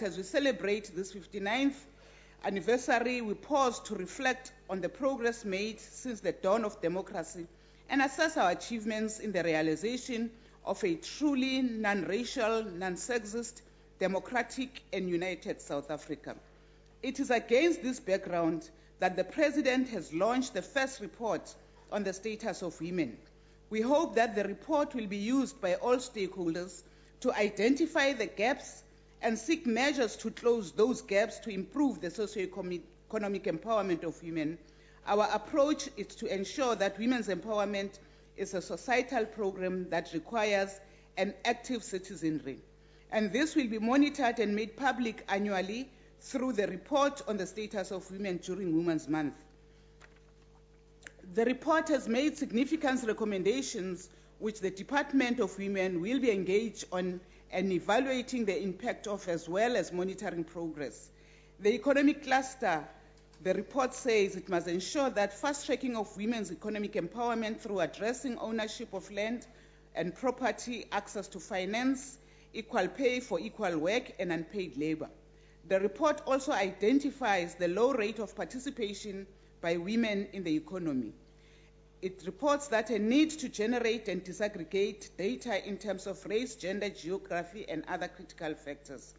as we celebrate this 59th anniversary, we pause to reflect on the progress made since the dawn of democracy and assess our achievements in the realization of a truly non-racial, non-sexist, democratic and united South Africa. It is against this background that the President has launched the first report on the status of women. We hope that the report will be used by all stakeholders to identify the gaps and seek measures to close those gaps to improve the socio-economic empowerment of women. Our approach is to ensure that women's empowerment is a societal program that requires an active citizenry. And this will be monitored and made public annually through the report on the status of women during Women's Month. The report has made significant recommendations which the Department of Women will be engaged on and evaluating the impact of, as well as monitoring progress. The economic cluster, the report says it must ensure that fast-tracking of women's economic empowerment through addressing ownership of land and property, access to finance, equal pay for equal work, and unpaid labor. The report also identifies the low rate of participation by women in the economy. It reports that a need to generate and disaggregate data in terms of race, gender, geography, and other critical factors.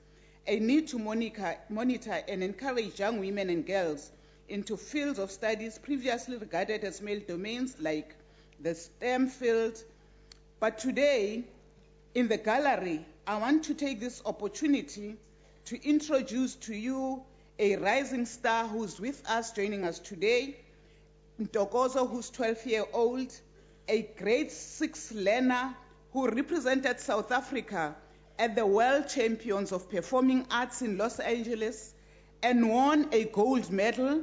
A need to monitor and encourage young women and girls into fields of studies previously regarded as male domains like the STEM field. But today, in the gallery, I want to take this opportunity to introduce to you a rising star who's with us, joining us today. Ntokozo, who's 12-year-old, a grade 6 learner who represented South Africa at the World Champions of Performing Arts in Los Angeles and won a gold medal,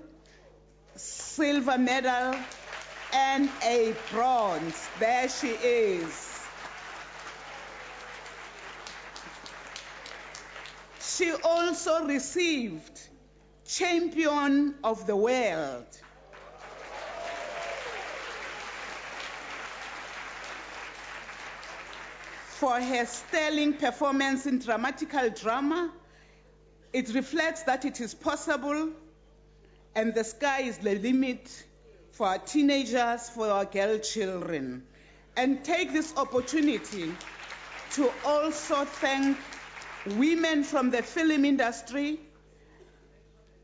silver medal, and a bronze. There she is. She also received Champion of the World. For her sterling performance in dramatical drama. It reflects that it is possible and the sky is the limit for our teenagers, for our girl children. And take this opportunity to also thank women from the film industry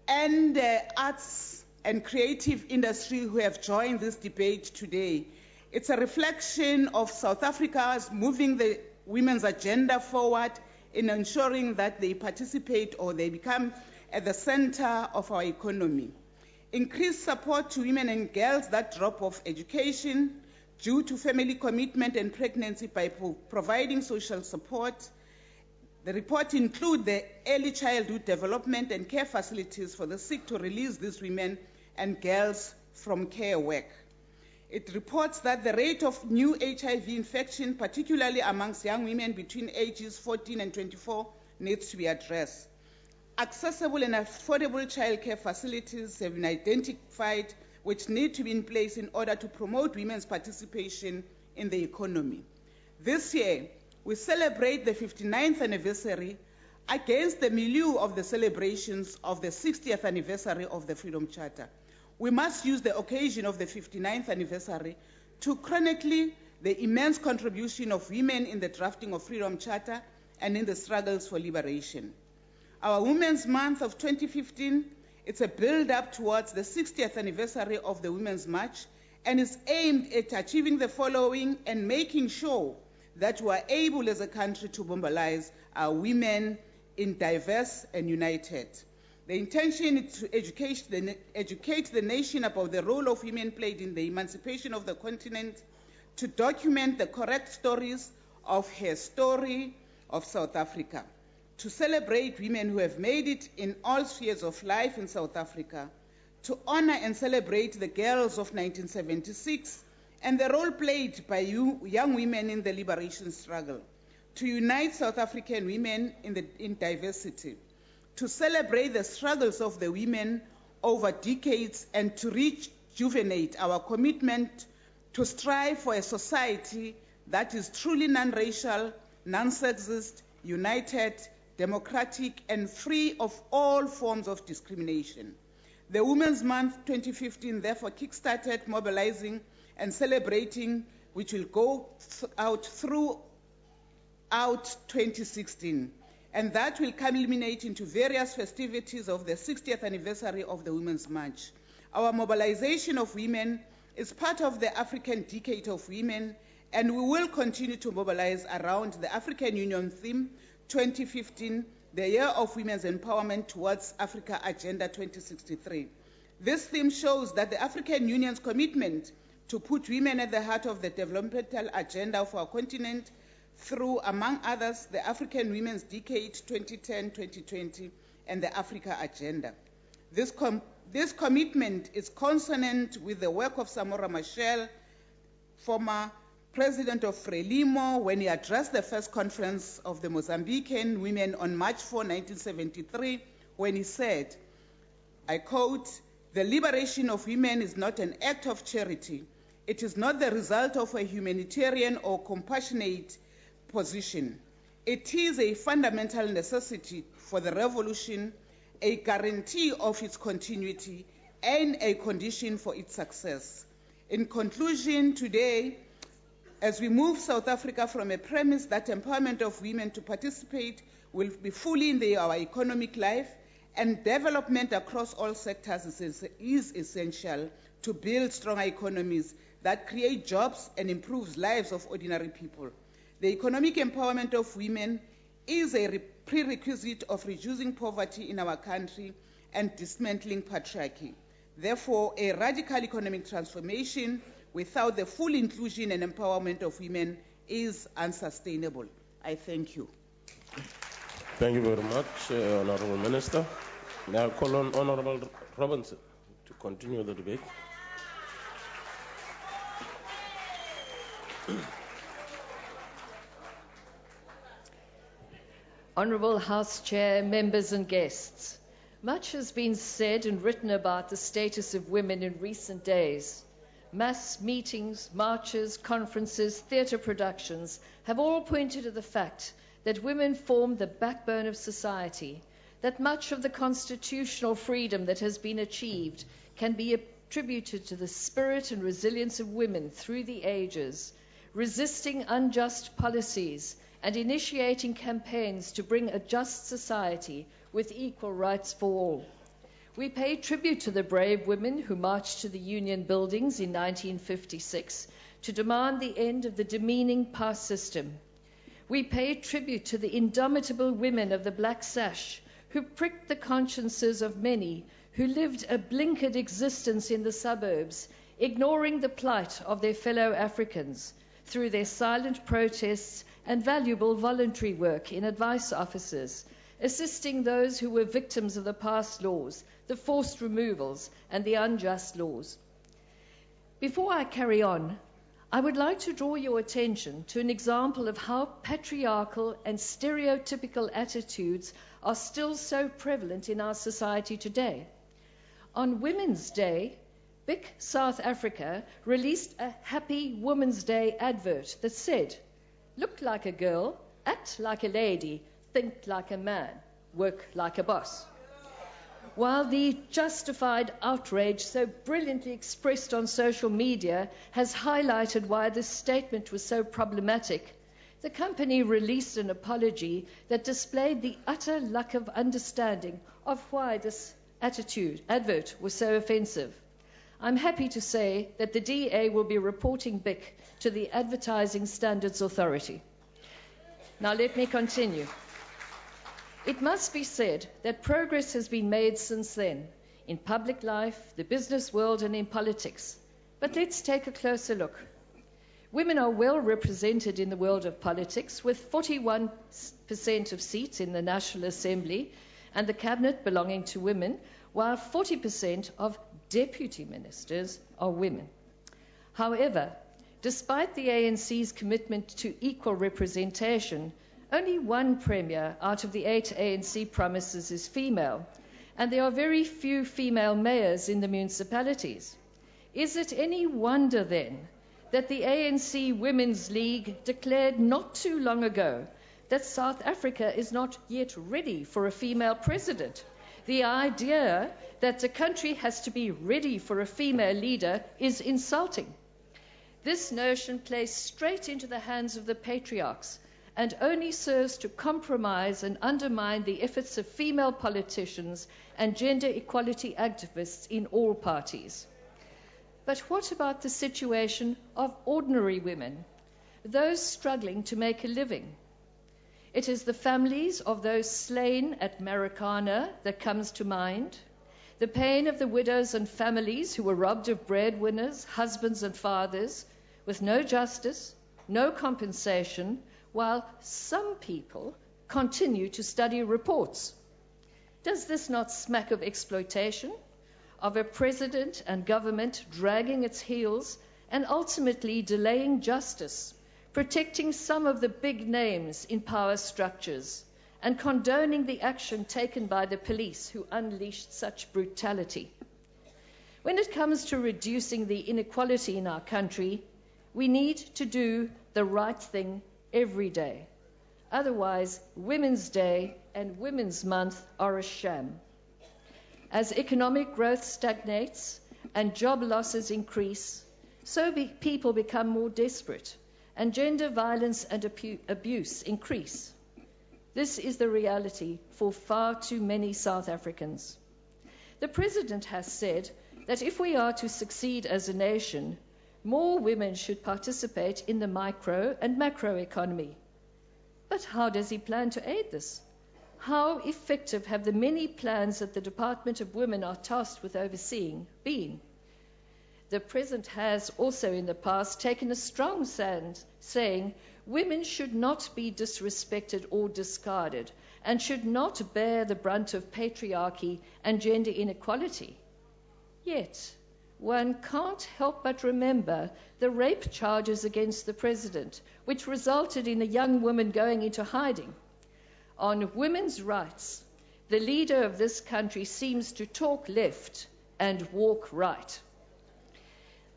and the arts and creative industry who have joined this debate today. It's a reflection of South Africa's moving the women's agenda forward in ensuring that they participate or they become at the center of our economy. Increased support to women and girls that drop off education due to family commitment and pregnancy by providing social support. The report includes the early childhood development and care facilities for the sick to release these women and girls from care work. It reports that the rate of new HIV infection, particularly amongst young women between ages 14 and 24, needs to be addressed. Accessible and affordable childcare facilities have been identified which need to be in place in order to promote women's participation in the economy. This year, we celebrate the 59th anniversary against the milieu of the celebrations of the 60th anniversary of the Freedom Charter. We must use the occasion of the 59th anniversary to chronicle the immense contribution of women in the drafting of Freedom Charter and in the struggles for liberation. Our Women's Month of 2015, it's a build-up towards the 60th anniversary of the Women's March and is aimed at achieving the following and making sure that we are able as a country to mobilize our women in diverse and united. The intention is to educate the nation about the role of women played in the emancipation of the continent, to document the correct stories of her story of South Africa, to celebrate women who have made it in all spheres of life in South Africa, to honor and celebrate the girls of 1976 and the role played by young women in the liberation struggle, to unite South African women in diversity, to celebrate the struggles of the women over decades and to rejuvenate our commitment to strive for a society that is truly non-racial, non-sexist, united, democratic, and free of all forms of discrimination. The Women's Month 2015 therefore kick-started mobilizing and celebrating, which will go out throughout 2016. And that will culminate into various festivities of the 60th anniversary of the Women's March. Our mobilization of women is part of the African Decade of Women, and we will continue to mobilize around the African Union theme 2015, the Year of Women's Empowerment towards Africa Agenda 2063. This theme shows that the African Union's commitment to put women at the heart of the developmental agenda of our continent through, among others, the African Women's Decade 2010-2020 and the Africa Agenda. This commitment is consonant with the work of Samora Machel, former president of Frelimo, when he addressed the first conference of the Mozambican women on March 4, 1973, when he said, I quote, "The liberation of women is not an act of charity. It is not the result of a humanitarian or compassionate position. It is a fundamental necessity for the revolution, a guarantee of its continuity, and a condition for its success." In conclusion, today, as we move South Africa from a premise that empowerment of women to participate will be fully in our economic life, and development across all sectors is essential to build stronger economies that create jobs and improve lives of ordinary people. The economic empowerment of women is a prerequisite of reducing poverty in our country and dismantling patriarchy. Therefore, a radical economic transformation without the full inclusion and empowerment of women is unsustainable. I thank you. Thank you very much, Honorable Minister. Now I call on Honorable Robinson to continue the debate. Honourable House Chair, members and guests, much has been said and written about the status of women in recent days. Mass meetings, marches, conferences, theatre productions have all pointed to the fact that women form the backbone of society, that much of the constitutional freedom that has been achieved can be attributed to the spirit and resilience of women through the ages, resisting unjust policies and initiating campaigns to bring a just society with equal rights for all. We pay tribute to the brave women who marched to the Union buildings in 1956 to demand the end of the demeaning past system. We pay tribute to the indomitable women of the Black Sash who pricked the consciences of many who lived a blinkered existence in the suburbs, ignoring the plight of their fellow Africans through their silent protests and valuable voluntary work in advice offices, assisting those who were victims of the past laws, the forced removals, and the unjust laws. Before I carry on, I would like to draw your attention to an example of how patriarchal and stereotypical attitudes are still so prevalent in our society today. On Women's Day, BIC South Africa released a Happy Women's Day advert that said, "Look like a girl, act like a lady, think like a man, work like a boss." While the justified outrage so brilliantly expressed on social media has highlighted why this statement was so problematic, the company released an apology that displayed the utter lack of understanding of why this advert was so offensive. I'm happy to say that the DA will be reporting BIC to the Advertising Standards Authority. Now let me continue. It must be said that progress has been made since then, in public life, the business world, and in politics. But let's take a closer look. Women are well represented in the world of politics, with 41% of seats in the National Assembly and the Cabinet belonging to women, while 40% of deputy ministers are women. However, despite the ANC's commitment to equal representation, only one premier out of the 8 ANC promises is female, and there are very few female mayors in the municipalities. Is it any wonder then that the ANC Women's League declared not too long ago that South Africa is not yet ready for a female president. The idea that the country has to be ready for a female leader is insulting. This notion plays straight into the hands of the patriarchs and only serves to compromise and undermine the efforts of female politicians and gender equality activists in all parties. But what about the situation of ordinary women, those struggling to make a living? It is the families of those slain at Marikana that comes to mind, the pain of the widows and families who were robbed of breadwinners, husbands and fathers, with no justice, no compensation, while some people continue to study reports. Does this not smack of exploitation, of a president and government dragging its heels and ultimately delaying justice, protecting some of the big names in power structures, and condoning the action taken by the police who unleashed such brutality? When it comes to reducing the inequality in our country, we need to do the right thing every day. Otherwise, Women's Day and Women's Month are a sham. As economic growth stagnates and job losses increase, so people become more desperate and gender violence and abuse increase. This is the reality for far too many South Africans. The President has said that if we are to succeed as a nation, more women should participate in the micro and macro economy. But how does he plan to aid this? How effective have the many plans that the Department of Women are tasked with overseeing been? The President has also in the past taken a strong stand, saying women should not be disrespected or discarded and should not bear the brunt of patriarchy and gender inequality. Yet, one can't help but remember the rape charges against the President, which resulted in a young woman going into hiding. On women's rights, the leader of this country seems to talk left and walk right.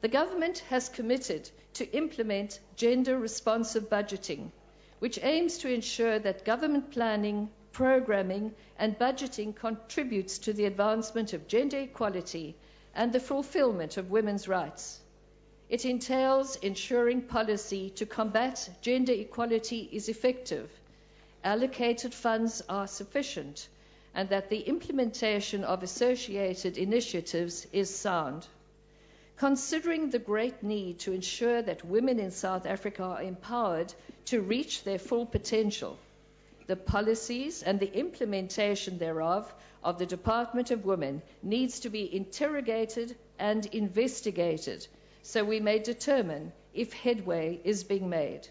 The government has committed to implement gender-responsive budgeting, which aims to ensure that government planning, programming, and budgeting contributes to the advancement of gender equality and the fulfillment of women's rights. It entails ensuring policy to combat gender equality is effective, allocated funds are sufficient, and that the implementation of associated initiatives is sound. Considering the great need to ensure that women in South Africa are empowered to reach their full potential, the policies and the implementation thereof of the Department of Women needs to be interrogated and investigated so we may determine if headway is being made.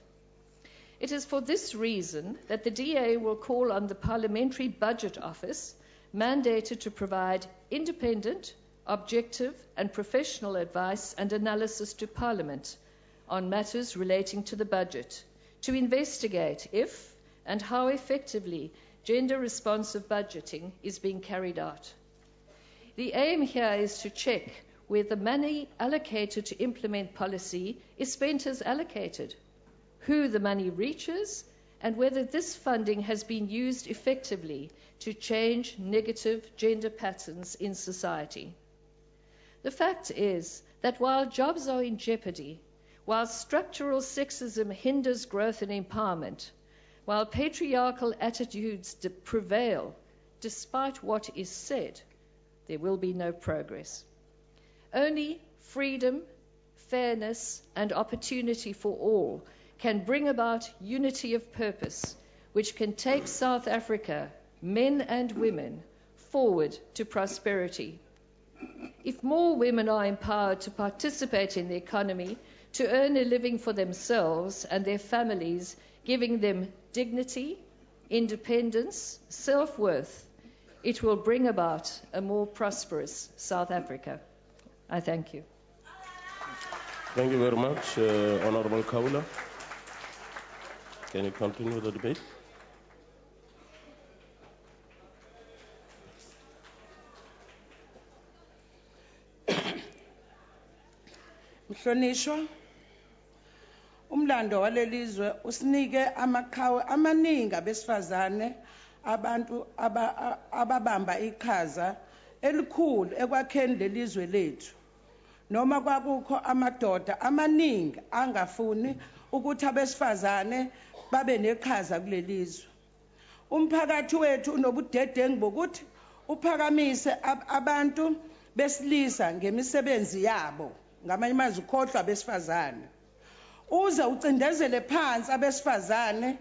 It is for this reason that the DA will call on the Parliamentary Budget Office, mandated to provide independent, objective and professional advice and analysis to Parliament on matters relating to the budget, to investigate if and how effectively gender-responsive budgeting is being carried out. The aim here is to check where the money allocated to implement policy is spent as allocated, who the money reaches, and whether this funding has been used effectively to change negative gender patterns in society. The fact is that while jobs are in jeopardy, while structural sexism hinders growth and empowerment, while patriarchal attitudes prevail, despite what is said, there will be no progress. Only freedom, fairness, and opportunity for all can bring about unity of purpose, which can take South Africa, men and women, forward to prosperity. If more women are empowered to participate in the economy, to earn a living for themselves and their families, giving them dignity, independence, self-worth, it will bring about a more prosperous South Africa. I thank you. Thank you very much, Honorable Kaula. Can you continue the debate? Mhlonishwa, umlando walelizwe usinike amaqhawe amaningi abesifazane abantu ababamba iqhaza elikhulu ekwakheni lelizwe lethu. Noma kwakukho amadoda amaningi angafuni ukuthi abesifazane babe neqhaza kulelizwe. Umphakathi wethu unobudedengu bokuthi uphakamise abantu besilisa ngemisebenzi yabo, ngamanye amazwi ukhohlwa abesifazane. Uze ucindezele phansi abesifazane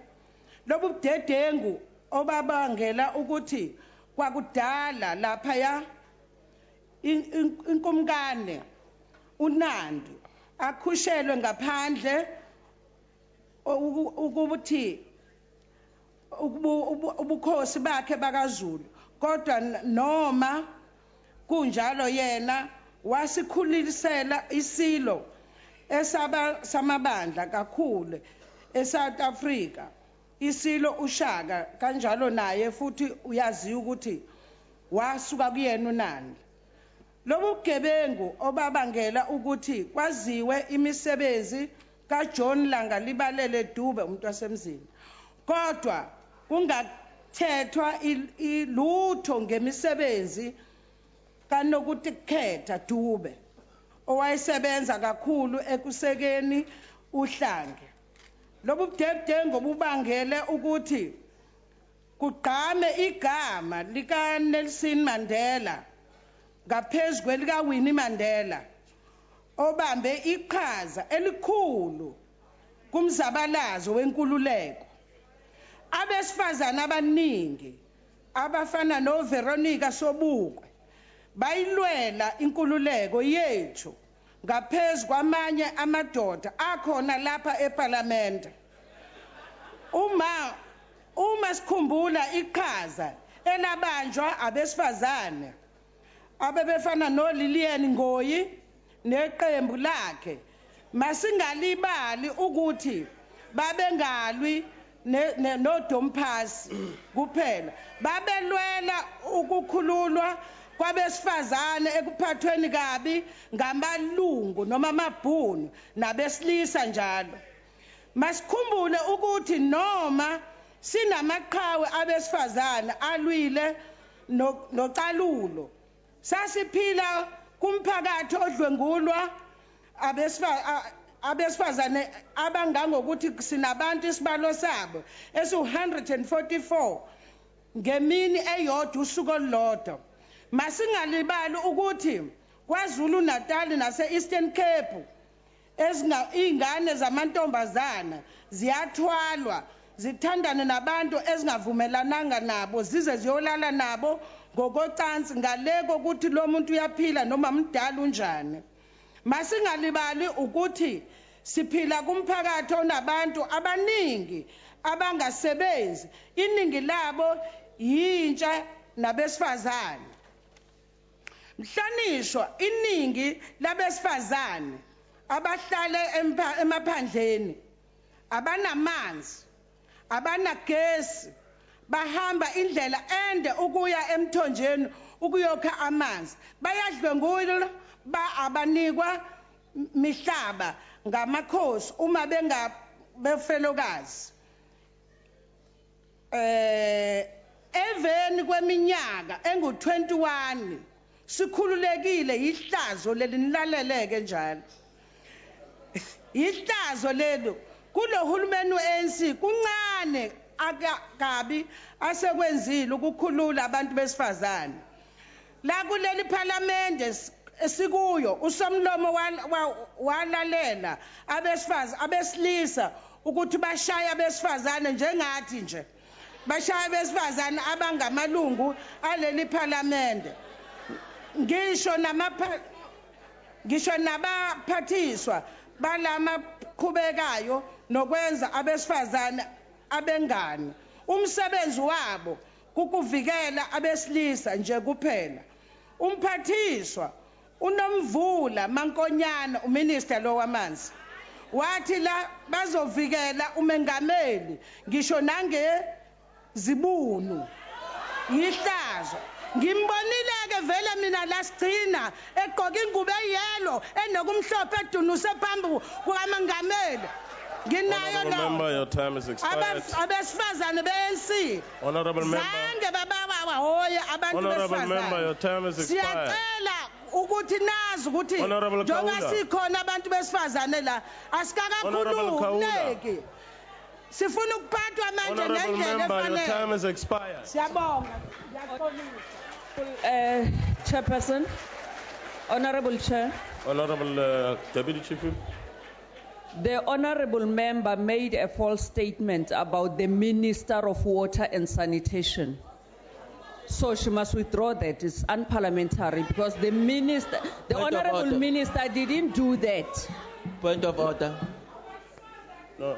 lobu budedengu obabangela ukuthi kwakudala lapha inkumkane uNandi akhushelwe ngaphandle ukuthi ubukhosi bakhe bakaZulu, kodwa noma kunjalo yena wasikhulisela isilo samabandla kakhulu eSouth Africa, isilo uShaka kanjalo naye futhi uyaziwa ukuthi wasuka kuyena uNandi. Lobu bugebengu obabangela ukuthi kwaziwe imisebenzi kaJohn Langa Libalele Dube umuntu wasemzini, kodwa kungathethwa ilutho ngemisebenzi kanokuthi khetha Dube owayesebenza kakhulu ekusekeni uHlange. Lobu budedengu bubangele ukuthi kugqame igama lika Nelson Mandela ngaphezu kwelika Winnie Mandela obambe iqhaza elikhulu kumzabalazo wenkululeko. Abesifazana abaningi abafana no Veronica Sobukwe bayilwela inkululeko yethu ngaphezu kwamanye amadoda akhona lapha eParliament. Uma sikhumbula iqhaza elabanjwa abesifazane abebefana no Lilian Ngoyi neqembu lakhe, masingalibali ukuthi babengalwi no Domphasi kuphela, babelwela ukukhululwa kwabesifazane ekuphathweni kabi ngamalungu noma amabhunu nabesilisa njalo. Masikhumbule ukuthi noma sinamaqhawe abesifazane alwile nocalulo, sasiphila kumphakathi odlwengulwa abesifazane abangangokuthi sinabantu isibalo sabo esu144 ngemini eyodwa usuku olulodwa. Masingalibali ukuthi kwaZulu Natal nase Eastern Cape izingane zamantombazana ziyathwalwa zithandane nabantu ezingavumelananga nabo zize ziyolala nabo ngokocansi ngaleko ukuthi lo muntu uyaphila noma mdala unjani. Masingalibali ukuthi siphila kumphakathi onabantu abaningi abangasebenzi, iningi labo yintsha nabesifazane. Mhlanishwa iningi labesifazane abahlala emaphandleni abanamanzi, abanagesi, bahamba indlela ende ukuya emthonjeni ukuyokha amanzi, bayadlwengulwa abanikwa mihlaba ngamakhosi uma befelokazi. Eveni kweminyaka engu21 sikhululekile ihlazo leli nilaleleke njalo. Ihlazo lelo kulo hulumeni weANC kuncane akabi asekwenzile ukukhulula abantu besifazane. La kuleli parliament esikuyo usomlomo walalela abesilisa ukuthi bashaya abesifazane njengathi nje. Bashaya abesifazane abangamalungu aleli parliament. Ngisho nabaphathiswa balama qhubekayo nokwenza abesifazane abengani. Umsebenzi wabo kukuvikela abesilisa nje kuphela. Umphathiswa uNomvula Mankonyana uminister lo wamanzi wathi la bazovikela umengameli ngisho nangezibunu yihlazo. Ngimbonileke vele mina la sigcina egqoka ingubo eyelo enokumhlophe edunuse phambi kukaMangameli. nginayo Honorable member, lo your time is expired. abesifazane beNC Honorable member, zange babawahoye abantu honorable member, your besifazane time is expired. siyacela ukuthi nazi ukuthi Honorable njengoba Kaula. sikhona abantu besifazane la Honorable Kaula. asikakakhululeki sifuna ukuphathwa manje Honorable ngendlela member, your time efanele is expired. siyabonga ngiyaxolisa Chairperson, Honorable Chair, Honorable Deputy Chief Whip. the Honorable Member made a false statement about the Minister of Water and Sanitation. So she must withdraw that. It's unparliamentary because the Minister, the Point of Honorable order. Minister didn't do that. Point of order. No.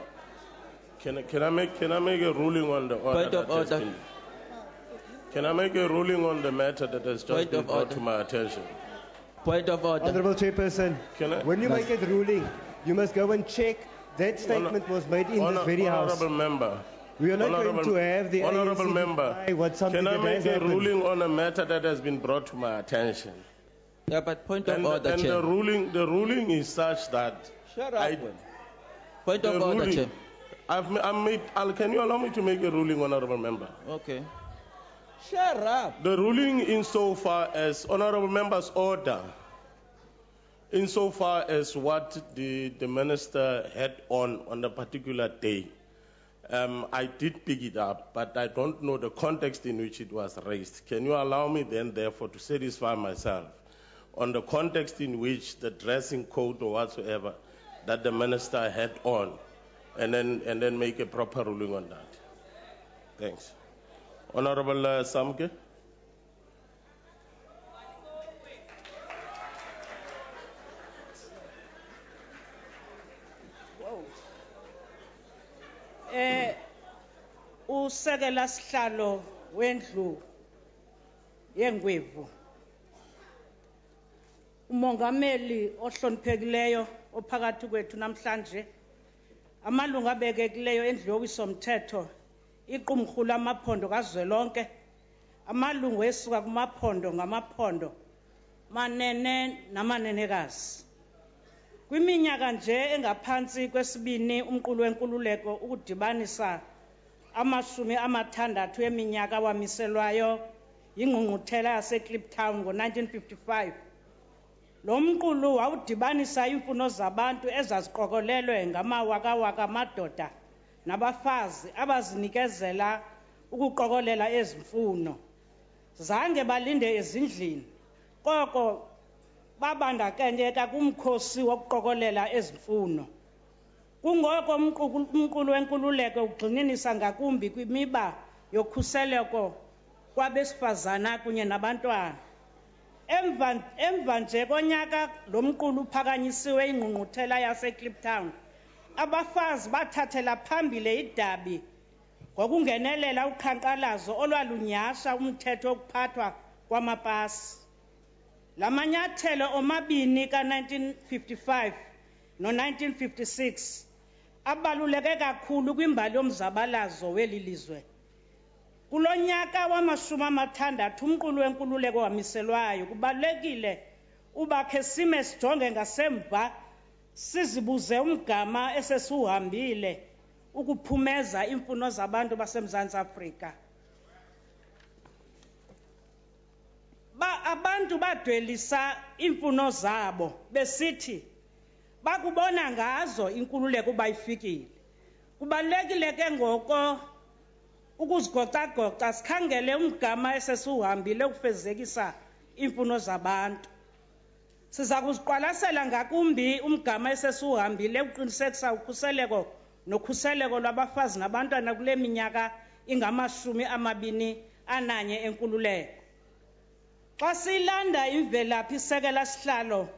Can I make a ruling on the order? Point of that has order. been- Can I make a ruling on the matter that has just Point been of brought order. to my attention? Point of order. Honorable Chairperson, Can I? when you make a ruling, you must go and check that statement was made in this very house. Honorable member. We are not going Honorable- to have the Honorable ANC member. deny what something Can I that make has a happened. ruling on a matter that has been brought to my attention? Yeah, but point And, of order, and Chair. the ruling is such that Shut I- up. Point the of order, ruling- Chair. Can you allow me to make a ruling, honorable member? Okay. Shut up. The ruling insofar as honorable member's order, insofar as what the minister had on a particular day, I did pick it up, but I don't know the context in which it was raised. Can you allow me then, therefore, to satisfy myself on the context in which the dressing code or whatsoever that the minister had on, and then make a proper ruling on that? Thanks. Honorable Samke. usekela sihlalo wendlu yengwevu umongameli ohloniphekileyo ophakathi kwethu namhlanje amalungu abekekileyo endlu yowisomthetho iqumrhu lamaphondo kazwelonke amalungu esuka kumaphondo ngamaphondo manene namanenekazi kwiminyaka nje engaphansi kwesibini umqulu wenkululeko ukudibanisa amashumi amathandathu eminyaka wamiselwayo yingqungquthela yaseKliptown ngo-1955 lo mqulu wawudibanisa imfuno zabantu ezaziqokolelwe ngamawakawaka amadoda nabafazi abazinikezela ukuqokolela ezi mfuno zange balinde ezindlini koko babandakanyeka kumkhosi wokuqokolela ezi mfuno kungoko umqulu wenkululeko ugxininisa ngakumbi kwimiba yokhuseleko kwabesifazana kunye nabantwana emva nje konyaka lo mqulu uphakanyisiwe ingqungquthela yaseKliptown abafazi bathathela phambili idabi ngokungenelela uqhankqalazo olwalunyhasha umthetho wokuphathwa kwamapasi la manyathelo omabini ka-1955 no-1956 abaluleke kakhulu kwimbali yomzabalazo weli lizwe kulo nyaka wamashumi amathandathu umqulu wenkululeko wamiselwayo kubalulekile uba khe sime sijonge ngasemva sizibuze umgama esesiuhambile ukuphumeza imfuno zabantu baseMzantsi Afrika abantu badwelisa imfuno zabo besithi bakubona ngazo inkululeko uba ifikile kubalulekile ke ngoko ukuzigoca-goca sikhangele umgama esesiuhambile ukufezekisa imfuno zabantu siza kuziqwalasela ngakumbi umgama esesiuhambile ukuqinisekisa ukhuseleko nokhuseleko lwabafazi nabantwana kule minyaka ingamashumi-21 enkululeko xa siyilanda imvelaphi isekela sihlalo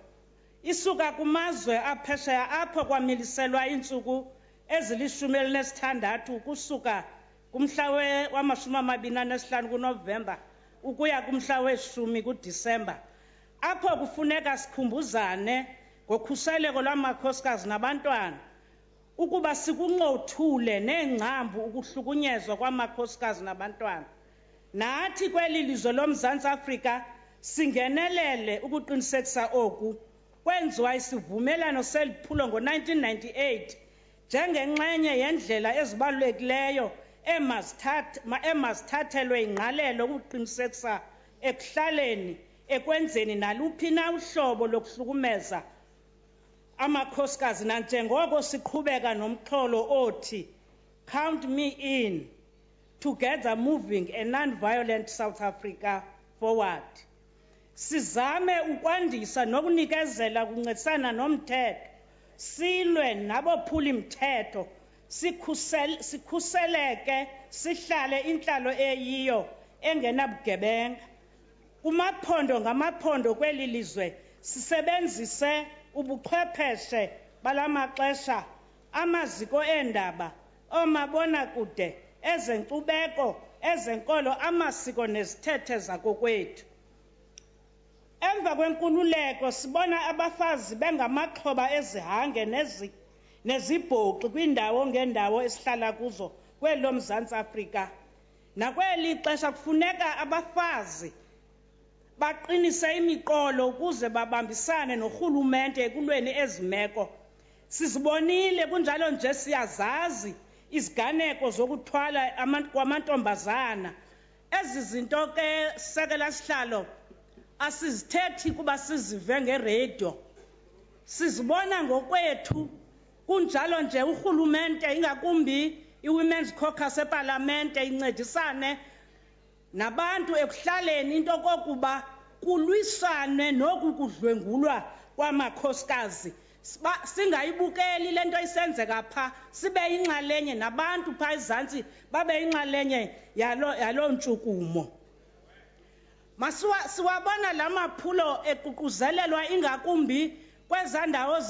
isuka kumazwe aphesheya apho kwamiliselwa iintsuku ezili-16 ukusuka kumhla wama-25 kuNovemba ukuya kumhla we-10 kuDisemba apho kufuneka sikhumbuzane ngokhuseleko lwamakhosikazi nabantwana ukuba sikuncothule neengcambu ukuhlukunyezwa kwamakhosikazi nabantwana nathi kweli lizwe loMzantsi Afrika singenelele ukuqinisekisa oku kwenziwa isivumelano seliphulo ngo-1998 njengenxenye yendlela ezibalulekileyo emazithathelwe ingqalelo ukuqinisekisa ekuhlaleni ekwenzeni naluphi na uhlobo lokuhlukumeza amakhosikazi nanjengoko siqhubeka nomxholo othi count me in, together moving a non-violent South Africa forward. Sizame ukwandisa nokunikezela ukuncedisana nomthetho, silwe nabophula imthetho, sikhuseleke, sihlale inhlalo eyiyo engenabugebenga. Kumaphondo ngamaphondo kweli lizwe sisebenzise ubuchwepheshe balamaxesha, amaziko endaba, omabonakude, ezenkcubeko, ezenkolo, amasiko nezithethe zakokwethu. Emva kwenkululeko sibona abafazi bengamaxhoba ezihange nezibhoxi kwindawo ngendawo esihlala kuzo kwelo Mzantsi Afrika. Nakweli xesha kufuneka abafazi baqinise imiqolo ukuze babambisane norhulumente ekulweni ezimeko. Sizibonile kunjalo nje siyazazi iziganeko zokuthwala kwamantombazana. Ezi zinto ke sekela sihlalo asizithethi kuba sizive ngeradio, sizibona ngokwethu. Kunjalo nje urhulumente ingakumbi iWomen's Caucus eParlamente incedisane nabantu ekuhlaleni into kokuba kulwisane noku kudlwengulwa kwamakhosikazi. Singayibukeli lento isenzeka pha, sibe inxalenye nabantu pha ezantsi babe inxalenye yalo ntshukumo. Siwabona lamaphulo eququzelelwa ingakumbi kwezandawo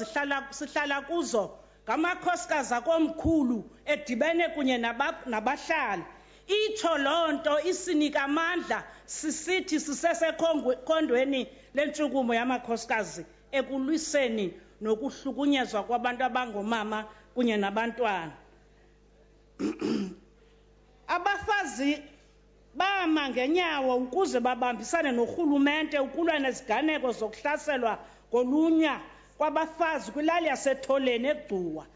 sihlala kuzo ngamakhosikazi akomkhulu edibene kunye nabahlali. Itsho loo nto isinika amandla sisithi sisesekhondweni lentshukumo yamakhosikazi ekulwiseni nokuhlukunyezwa kwabantu abangomama kunye nabantwana. Abafazi bama ngenyawo ukuze babambisane norhulumente ukulwa neziganeko zokuhlaselwa kolunya kwabafazi kwilali yaseTholeni eGcuwa.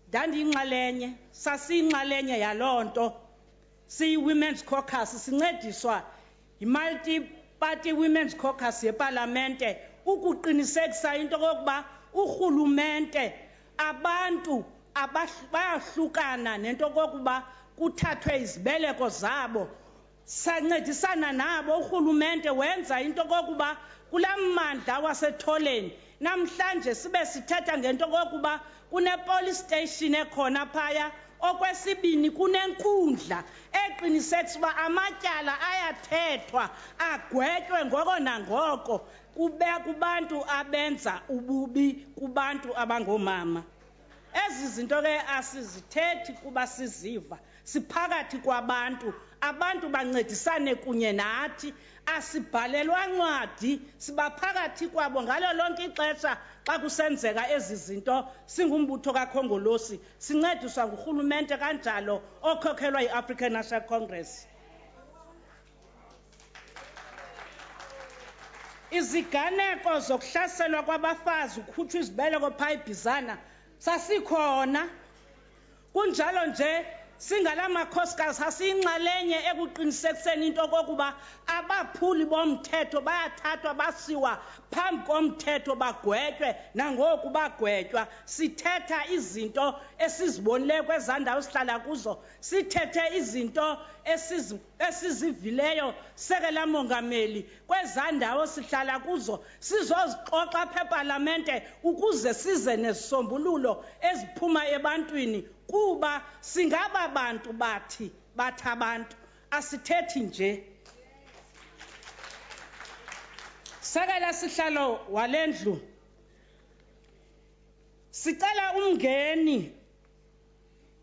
Ndandiyinxalenye, sasiyinxalenye yaloo nto. Siyi-Women's Caucus sincediswa yi-Multi-Party Women's Caucus yeParlamente ukuqinisekisa into kokuba urhulumente abantu bayahlukana nento kokuba kuthathwe izibeleko zabo. Sancedisana nabo, urhulumente wenza into kokuba kula mmandla waseTholeni namhlanje sibe sithetha ngento kokuba kune-police station ekhona phaya. Okwesibini kunenkundla eqinisekisa uba amatyala ayathethwa agwetywe ngoko nangoko kubantu abenza ububi kubantu abangoomama. Ezi zinto ke asizithethi kuba siziva, siphakathi kwabantu, abantu bancedisane kunye nathi. Asibhalelwa ncwadi, sibaphakathi kwabo ngalo lonke ixesha xa kusenzeka ezi zinto. Singumbutho kakhongolosi, sincediswa ngurhulumente kanjalo okhokhelwa yi-African National Congress. Iziganeko zokuhlaselwa kwabafazi ukhutshwa izibeleko phaa eBizana sasikhona. Kunjalo nje singala makhosikazi asiyinxalenye ekuqinisekiseni into kokuba abaphuli bomthetho bayathathwa basiwa phambi komthetho bagwetywe nangoku bagwetywa. Sithetha izinto esizibonileyo kwezandawo sihlala kuzo, sithethe izinto esizivileyo sekela mongameli kwezandawo sihlala kuzo, sizozixoxa apha eParlamente ukuze size nezisombululo eziphuma ebantwini. Kuba singaba bantu bathi abantu, asithethi nje. Sekela sihlalo walendlu sicela umngeni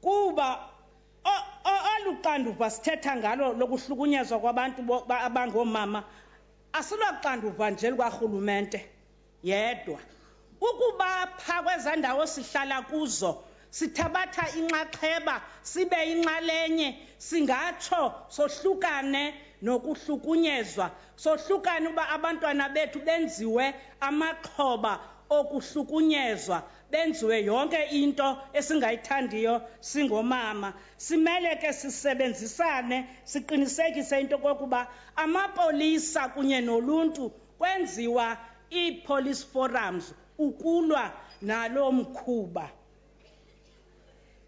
kuba oluxanduva sithetha ngalo lokuhlukunyezwa kwabantu abangoomama asilwaxanduva nje lukarhulumente yedwa. Ukuba pha kwezandawo sihlala kuzo sithabatha inxaxheba sibe inxalenye, singatsho sohlukane nokuhlukunyezwa, sohlukane uba abantwana bethu benziwe amaxhoba okuhlukunyezwa, benziwe yonke into esingayithandiyo singomama. Simele ke sisebenzisane siqinisekise into kokuba amapolisa kunye noluntu kwenziwa ii-police forums ukulwa nalo mkhuba.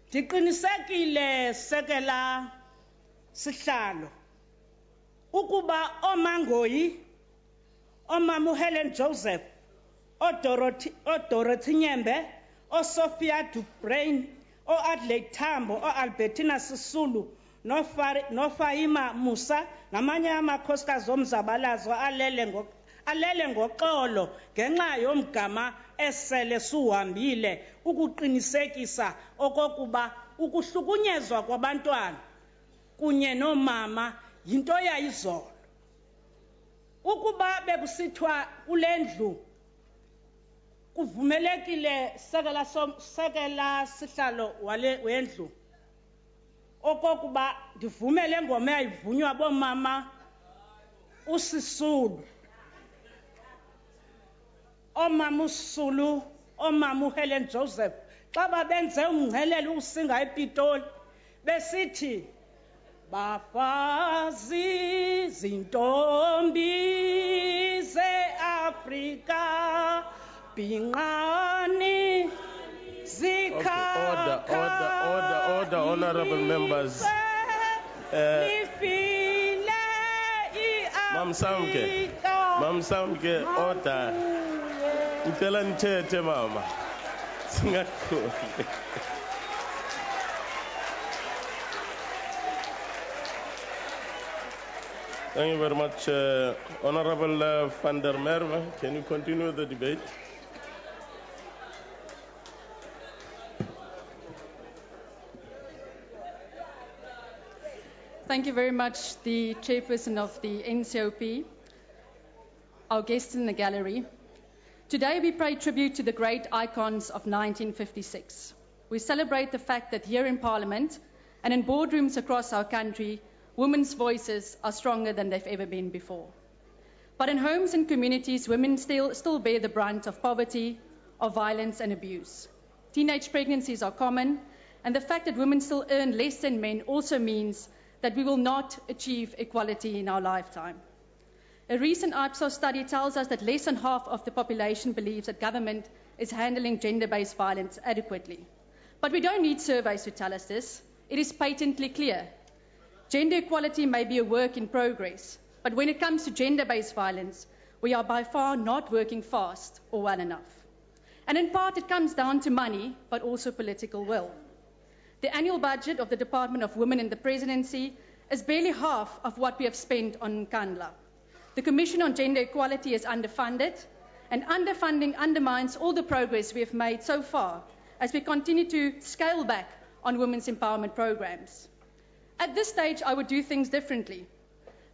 Ndiqinisekile sekela sihlalo ukuba oMangoyi, oMama Helen Joseph, Dorothy Nyembe, Sophia Dubrain, Adelaide Tambo, Albertina Sisulu, Fahima Musa, namanye amakhosikazi omzabalazo alele ngoxolo ngenxa yomgama esele suhambile ukuqinisekisa okokuba ukuhlukunyezwa kwabantwana kunye nomama yinto yayizolo. Ukuba bekusithwa kule ndlu kuvumelekile sekela sihlalo wendlu okokuba ndivumele ngoma yayivunywa bomama uSisulu, oMama uSisulu, oMama Helen Joseph xa babenze umngcelele usinga ePitoli besithi bafazi zintombi ze-Afrika bhinqani zikhakha. Order, honorable members. Lifile i-Afrika. Mam Samke, order. Ngicela nithethe mama. Singakhona. Thank you very much. Honorable van der Merwe, can you continue the debate? Thank you very much, the chairperson of the NCOP, our guests in the gallery. Today we pay tribute to the great icons of 1956. We celebrate the fact that here in Parliament and in boardrooms across our country, women's voices are stronger than they've ever been before. But in homes and communities, women still bear the brunt of poverty, of violence and abuse. Teenage pregnancies are common, and the fact that women still earn less than men also means that we will not achieve equality in our lifetime. A recent Ipsos study tells us that less than half of the population believes that government is handling gender-based violence adequately. But we don't need surveys to tell us this. It is patently clear. Gender equality may be a work in progress, but when it comes to gender-based violence, we are by far not working fast or well enough. And in part, it comes down to money, but also political will. The annual budget of the Department of Women in the Presidency is barely half of what we have spent on Nkandla. The Commission on Gender Equality is underfunded, and underfunding undermines all the progress we have made so far as we continue to scale back on women's empowerment programs. At this stage, I would do things differently.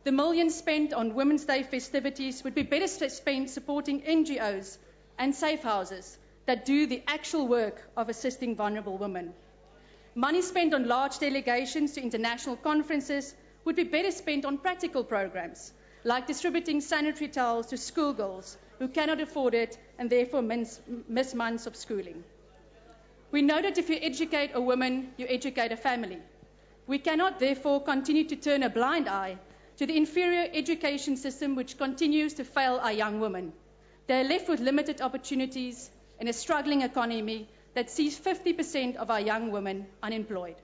The millions spent on Women's Day festivities would be better spent supporting NGOs and safe houses that do the actual work of assisting vulnerable women. Money spent on large delegations to international conferences would be better spent on practical programs, like distributing sanitary towels to schoolgirls who cannot afford it and therefore miss months of schooling. We know that if you educate a woman, you educate a family. We cannot therefore continue to turn a blind eye to the inferior education system which continues to fail our young women. They are left with limited opportunities in a struggling economy that sees 50% of our young women unemployed.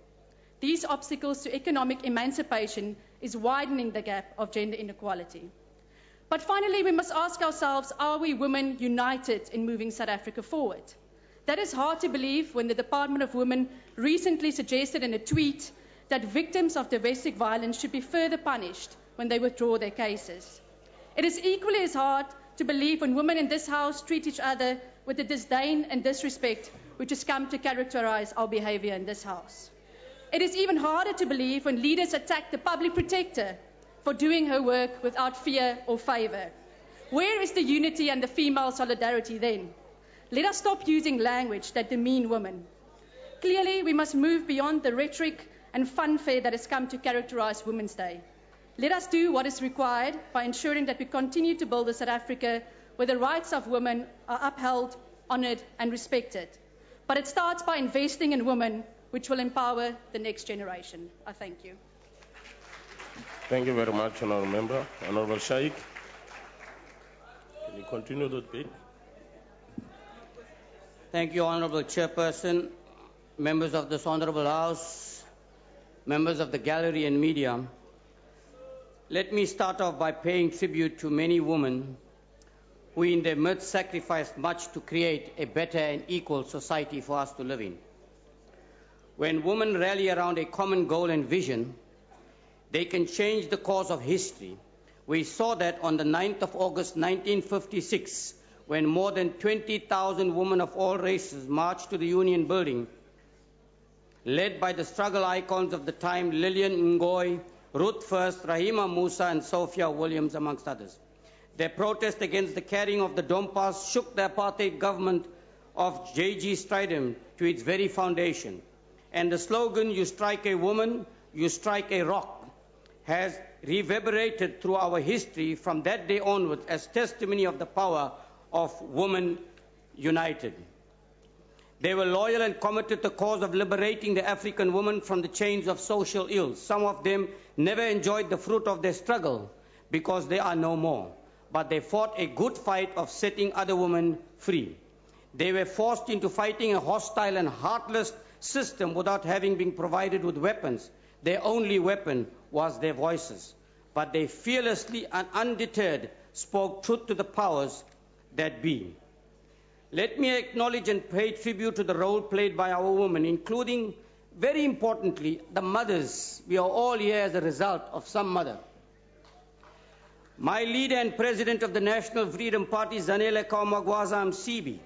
These obstacles to economic emancipation is widening the gap of gender inequality. But finally, we must ask ourselves, are we women united in moving South Africa forward? That is hard to believe when the Department of Women recently suggested in a tweet that victims of domestic violence should be further punished when they withdraw their cases. It is equally as hard to believe when women in this House treat each other with the disdain and disrespect which has come to characterize our behavior in this House. It is even harder to believe when leaders attack the public protector for doing her work without fear or favor. Where is the unity and the female solidarity then? Let us stop using language that demean women. Clearly, we must move beyond the rhetoric and funfair that has come to characterize Women's Day. Let us do what is required by ensuring that we continue to build a South Africa where the rights of women are upheld, honored, and respected. But it starts by investing in women, which will empower the next generation. I thank you. Thank you very much, Honourable Member. Honourable Shaikh, can you continue the debate? Thank you, Honourable Chairperson, members of this Honourable House, members of the gallery and media. Let me start off by paying tribute to many women who in their midst sacrificed much to create a better and equal society for us to live in. When women rally around a common goal and vision, they can change the course of history. We saw that on the 9th of August 1956, when more than 20,000 women of all races marched to the Union Building, led by the struggle icons of the time, Lillian Ngoyi, Ruth First, Rahima Musa, and Sophia Williams, amongst others. Their protest against the carrying of the Dompas shook the apartheid government of J.G. Stridham to its very foundation. And the slogan, "You strike a woman, you strike a rock," has reverberated through our history from that day onwards as testimony of the power of women united. They were loyal and committed to the cause of liberating the African woman from the chains of social ills. Some of them never enjoyed the fruit of their struggle because they are no more. But they fought a good fight of setting other women free. They were forced into fighting a hostile and heartless system without having been provided with weapons. Their only weapon was their voices. But they fearlessly and undeterred spoke truth to the powers that be. Let me acknowledge and pay tribute to the role played by our women, including, very importantly, the mothers. We are all here as a result of some mother. My leader and president of the National Freedom Party, Zanele Kaumagwaza Msibi,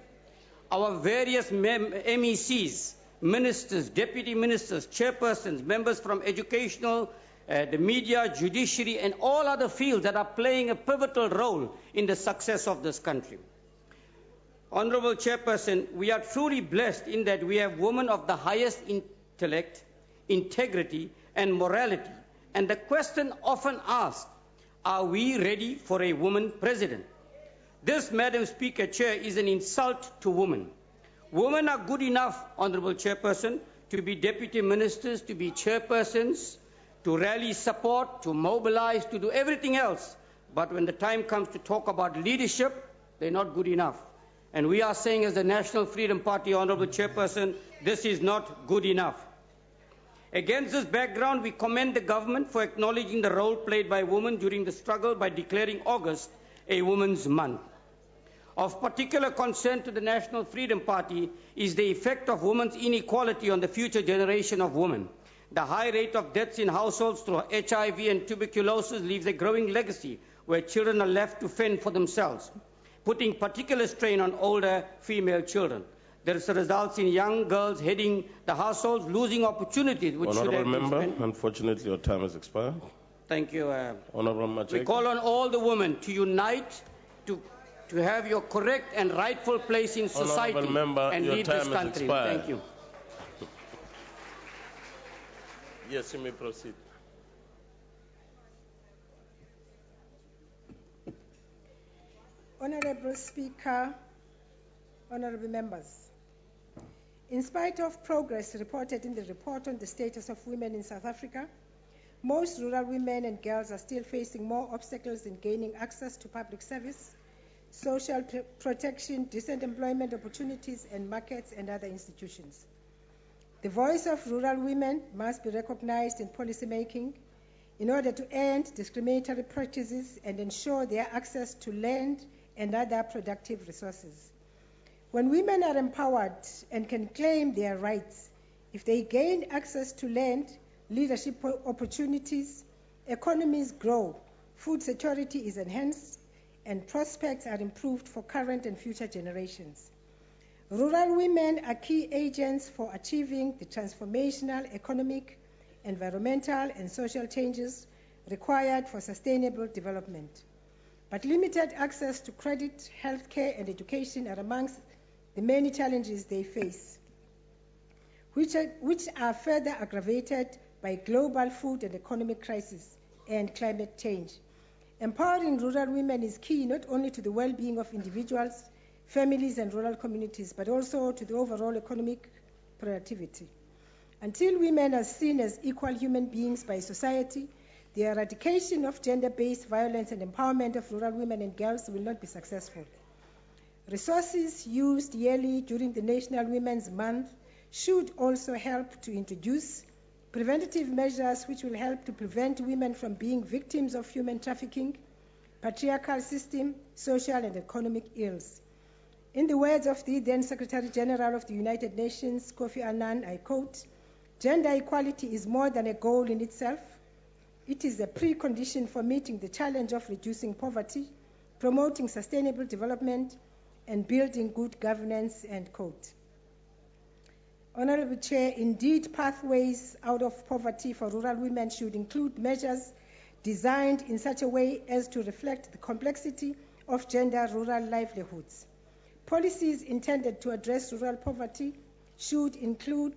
our various MECs, ministers, deputy ministers, chairpersons, members from educational, the media, judiciary, and all other fields that are playing a pivotal role in the success of this country. Honourable Chairperson, we are truly blessed in that we have women of the highest intellect, integrity, and morality. And the question often asked, are we ready for a woman president? This, Madam Speaker, Chair, is an insult to women. Women are good enough, Honourable Chairperson, to be deputy ministers, to be chairpersons, to rally support, to mobilize, to do everything else. But when the time comes to talk about leadership, they're not good enough. And we are saying as the National Freedom Party, Honourable Chairperson, this is not good enough. Against this background, we commend the government for acknowledging the role played by women during the struggle by declaring August a Women's Month. Of particular concern to the National Freedom Party is the effect of women's inequality on the future generation of women. The high rate of deaths in households through HIV and tuberculosis leaves a growing legacy where children are left to fend for themselves, putting particular strain on older female children. This results in young girls heading the households, losing opportunities which should have been Honourable Member, spent. unfortunately your time has expired. Thank you. Honourable Machek. We call on all the women to unite, to have your correct and rightful place in society Honourable Member, and your lead time this has country. expired. Thank you. Yes, you may proceed. Honourable Speaker, honourable members, in spite of progress reported in the report on the status of women in South Africa, most rural women and girls are still facing more obstacles in gaining access to public service, social protection, decent employment opportunities, and markets and other institutions. The voice of rural women must be recognized in policy making in order to end discriminatory practices and ensure their access to land and other productive resources. When women are empowered and can claim their rights, if they gain access to land, leadership opportunities, economies grow, food security is enhanced, and prospects are improved for current and future generations. Rural women are key agents for achieving the transformational economic, environmental, and social changes required for sustainable development. But limited access to credit, healthcare, and education are amongst the many challenges they face, which are further aggravated by global food and economic crisis and climate change. Empowering rural women is key not only to the well-being of individuals families and rural communities, but also to the overall economic productivity. Until women are seen as equal human beings by society, the eradication of gender-based violence and empowerment of rural women and girls will not be successful. Resources used yearly during the National Women's Month should also help to introduce preventative measures which will help to prevent women from being victims of human trafficking, patriarchal system, social and economic ills. In the words of the then Secretary General of the United Nations, Kofi Annan, I quote, "Gender equality is more than a goal in itself. It is a precondition for meeting the challenge of reducing poverty, promoting sustainable development, and building good governance," end quote. Honorable Chair, indeed, pathways out of poverty for rural women should include measures designed in such a way as to reflect the complexity of gender rural livelihoods. Policies intended to address rural poverty should include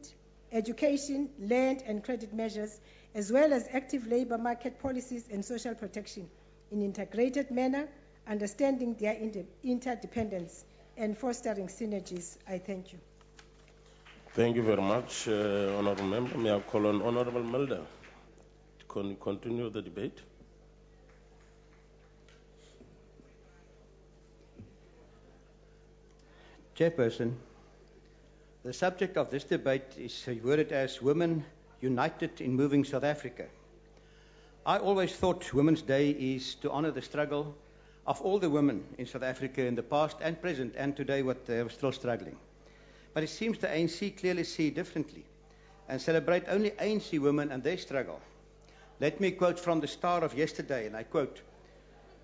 education, land and credit measures, as well as active labor market policies and social protection in an integrated manner, understanding their interdependence and fostering synergies. I thank you. Thank you very much, Honourable Member. May I call on Honourable Mulder to continue the debate? Chairperson, the subject of this debate is worded as Women United in Moving South Africa. I always thought Women's Day is to honour the struggle of all the women in South Africa in the past and present and today what they are still struggling. But it seems the ANC clearly see differently and celebrate only ANC women and their struggle. Let me quote from the Star of yesterday, and I quote,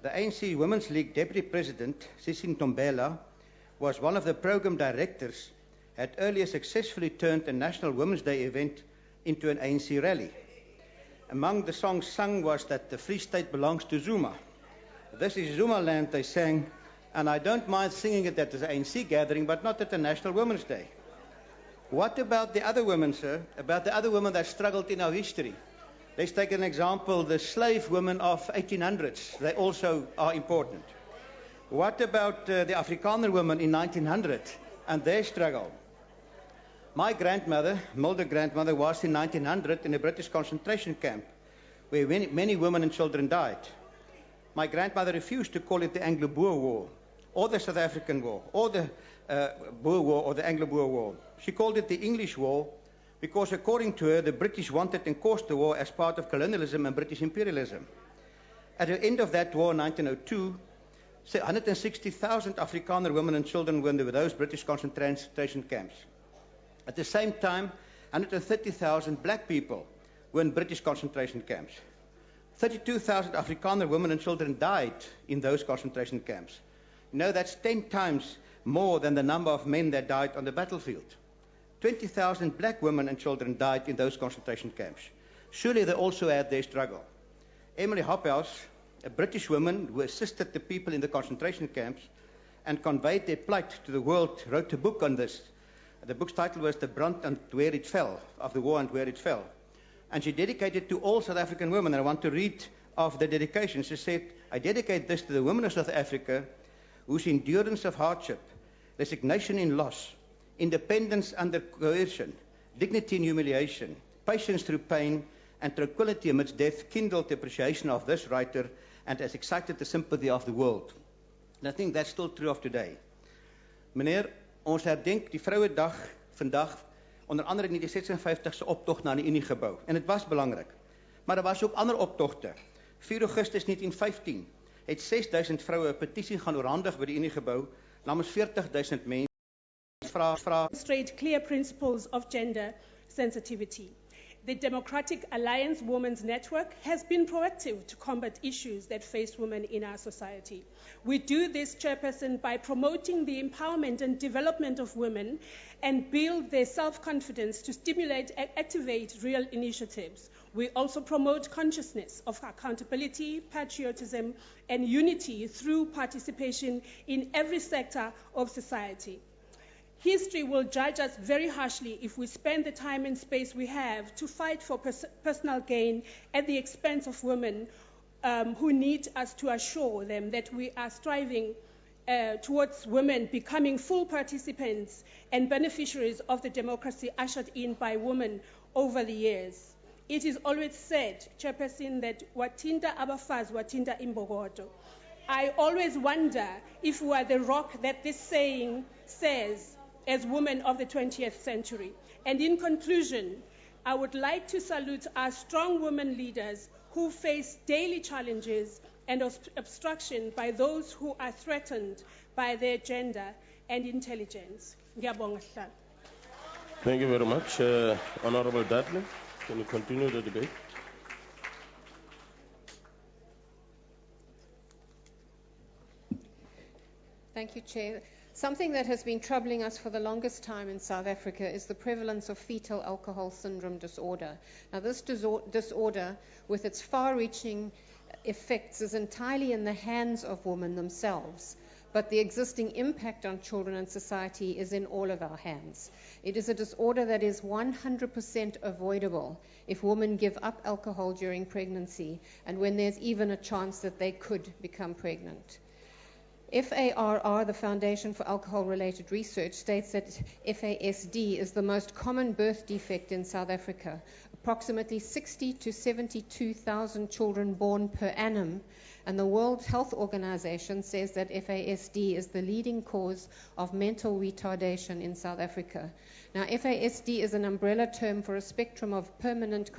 "The ANC Women's League Deputy President, Sisi Ntombela, was one of the program directors, had earlier successfully turned a National Women's Day event into an ANC rally. Among the songs sung was that the Free State belongs to Zuma. This is Zuma land, they sang, and I don't mind singing it at the ANC gathering, but not at the National Women's Day." What about the other women, sir? About the other women that struggled in our history? Let's take an example, the slave women of 1800s. They also are important. What about the Afrikaner women in 1900 and their struggle? My grandmother, Mulder grandmother, was in 1900 in a British concentration camp where many women and children died. My grandmother refused to call it the Anglo-Boer War or the South African War or the Boer War or the Anglo-Boer War. She called it the English War because, according to her, the British wanted and caused the war as part of colonialism and British imperialism. At the end of that war in 1902, 160,000 Afrikaner women and children were in those British concentration camps. At the same time, 130,000 black people were in British concentration camps. 32,000 Afrikaner women and children died in those concentration camps. You know, that's 10 times more than the number of men that died on the battlefield. 20,000 black women and children died in those concentration camps. Surely they also had their struggle. Emily Hophouse, a British woman who assisted the people in the concentration camps and conveyed their plight to the world, wrote a book on this. The book's title was The Brunt and Where It Fell, of the war and where it fell. And she dedicated to all South African women. And I want to read of the dedication. She said, "I dedicate this to the women of South Africa whose endurance of hardship, resignation in loss, independence under coercion, dignity in humiliation, patience through pain, and tranquility amidst death kindled the appreciation of this writer and has excited the sympathy of the world." And I think that's still true of today. Meneer, ons herdenk die Vrouedag vandag, onder andere in die 56e optog na die Uniegebou. En dit was belangrik. Maar daar was ook ander optogte. 4 Augustus 1915 het 6,000 vroue 'n petisie gaan oorhandig by die Uniegebou namens 40,000 mense. Demonstrate clear principles of gender sensitivity. The Democratic Alliance Women's Network has been proactive to combat issues that face women in our society. We do this, Chairperson, by promoting the empowerment and development of women and build their self-confidence to stimulate and activate real initiatives. We also promote consciousness of accountability, patriotism, and unity through participation in every sector of society. History will judge us very harshly if we spend the time and space we have to fight for personal gain at the expense of women who need us to assure them that we are striving towards women becoming full participants and beneficiaries of the democracy ushered in by women over the years. It is always said, Chairperson, that watinta abafazi watinta imbokodo. I always wonder if we are the rock that this saying says as women of the 20th century. And in conclusion, I would like to salute our strong women leaders who face daily challenges and obstruction by those who are threatened by their gender and intelligence. Ngiyabonga sihlalo. Thank you very much. Honorable Dudley, can you continue the debate? Thank you, Chair. Something that has been troubling us for the longest time in South Africa is the prevalence of fetal alcohol syndrome disorder. Now, this disorder, with its far-reaching effects, is entirely in the hands of women themselves. But the existing impact on children and society is in all of our hands. It is a disorder that is 100% avoidable if women give up alcohol during pregnancy and when there's even a chance that they could become pregnant. FARR, the Foundation for Alcohol-Related Research, states that FASD is the most common birth defect in South Africa. Approximately 60 to 72,000 children born per annum, and the World Health Organization says that FASD is the leading cause of mental retardation in South Africa. Now, FASD is an umbrella term for a spectrum of permanent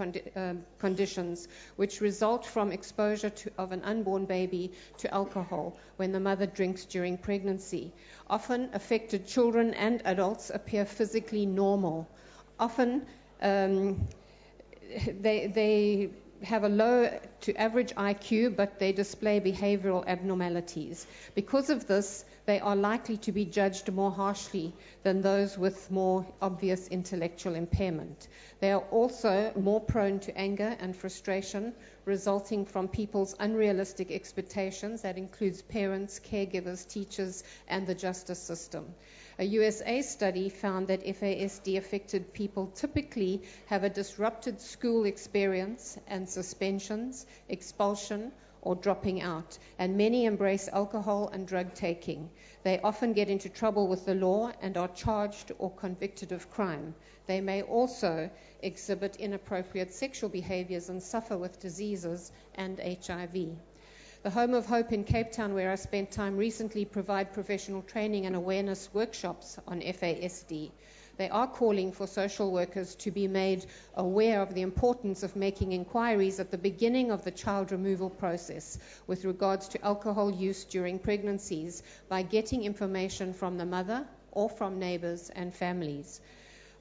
conditions which result from exposure of an unborn baby to alcohol when the mother drinks during pregnancy. Often, affected children and adults appear physically normal. Often, they have a low to average IQ, but they display behavioral abnormalities. Because of this, they are likely to be judged more harshly than those with more obvious intellectual impairment. They are also more prone to anger and frustration resulting from people's unrealistic expectations. That includes parents, caregivers, teachers, and the justice system. A USA study found that FASD-affected people typically have a disrupted school experience and suspensions, expulsion, or dropping out, and many embrace alcohol and drug taking. They often get into trouble with the law and are charged or convicted of crime. They may also exhibit inappropriate sexual behaviors and suffer with diseases and HIV. The Home of Hope in Cape Town, where I spent time recently, provide professional training and awareness workshops on FASD. They are calling for social workers to be made aware of the importance of making inquiries at the beginning of the child removal process with regards to alcohol use during pregnancies by getting information from the mother or from neighbors and families.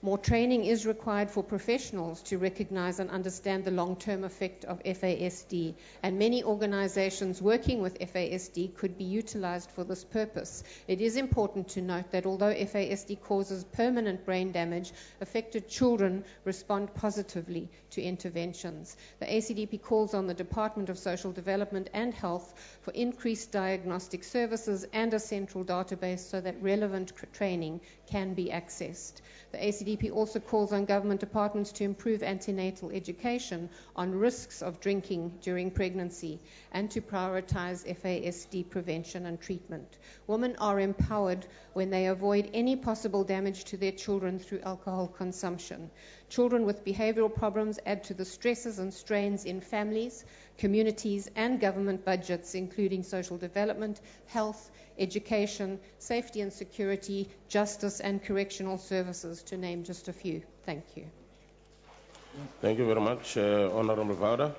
More training is required for professionals to recognize and understand the long-term effect of FASD, and many organizations working with FASD could be utilized for this purpose. It is important to note that although FASD causes permanent brain damage, affected children respond positively to interventions. The ACDP calls on the Department of Social Development and Health for increased diagnostic services and a central database so that relevant training can be accessed. The ACDP also calls on government departments to improve antenatal education on risks of drinking during pregnancy and to prioritize FASD prevention and treatment. Women are empowered when they avoid any possible damage to their children through alcohol consumption. Children with behavioral problems add to the stresses and strains in families, communities, and government budgets, including social development, health, education, safety and security, justice, and correctional services, to name just a few. Thank you. Thank you very much, Honorable Vauda.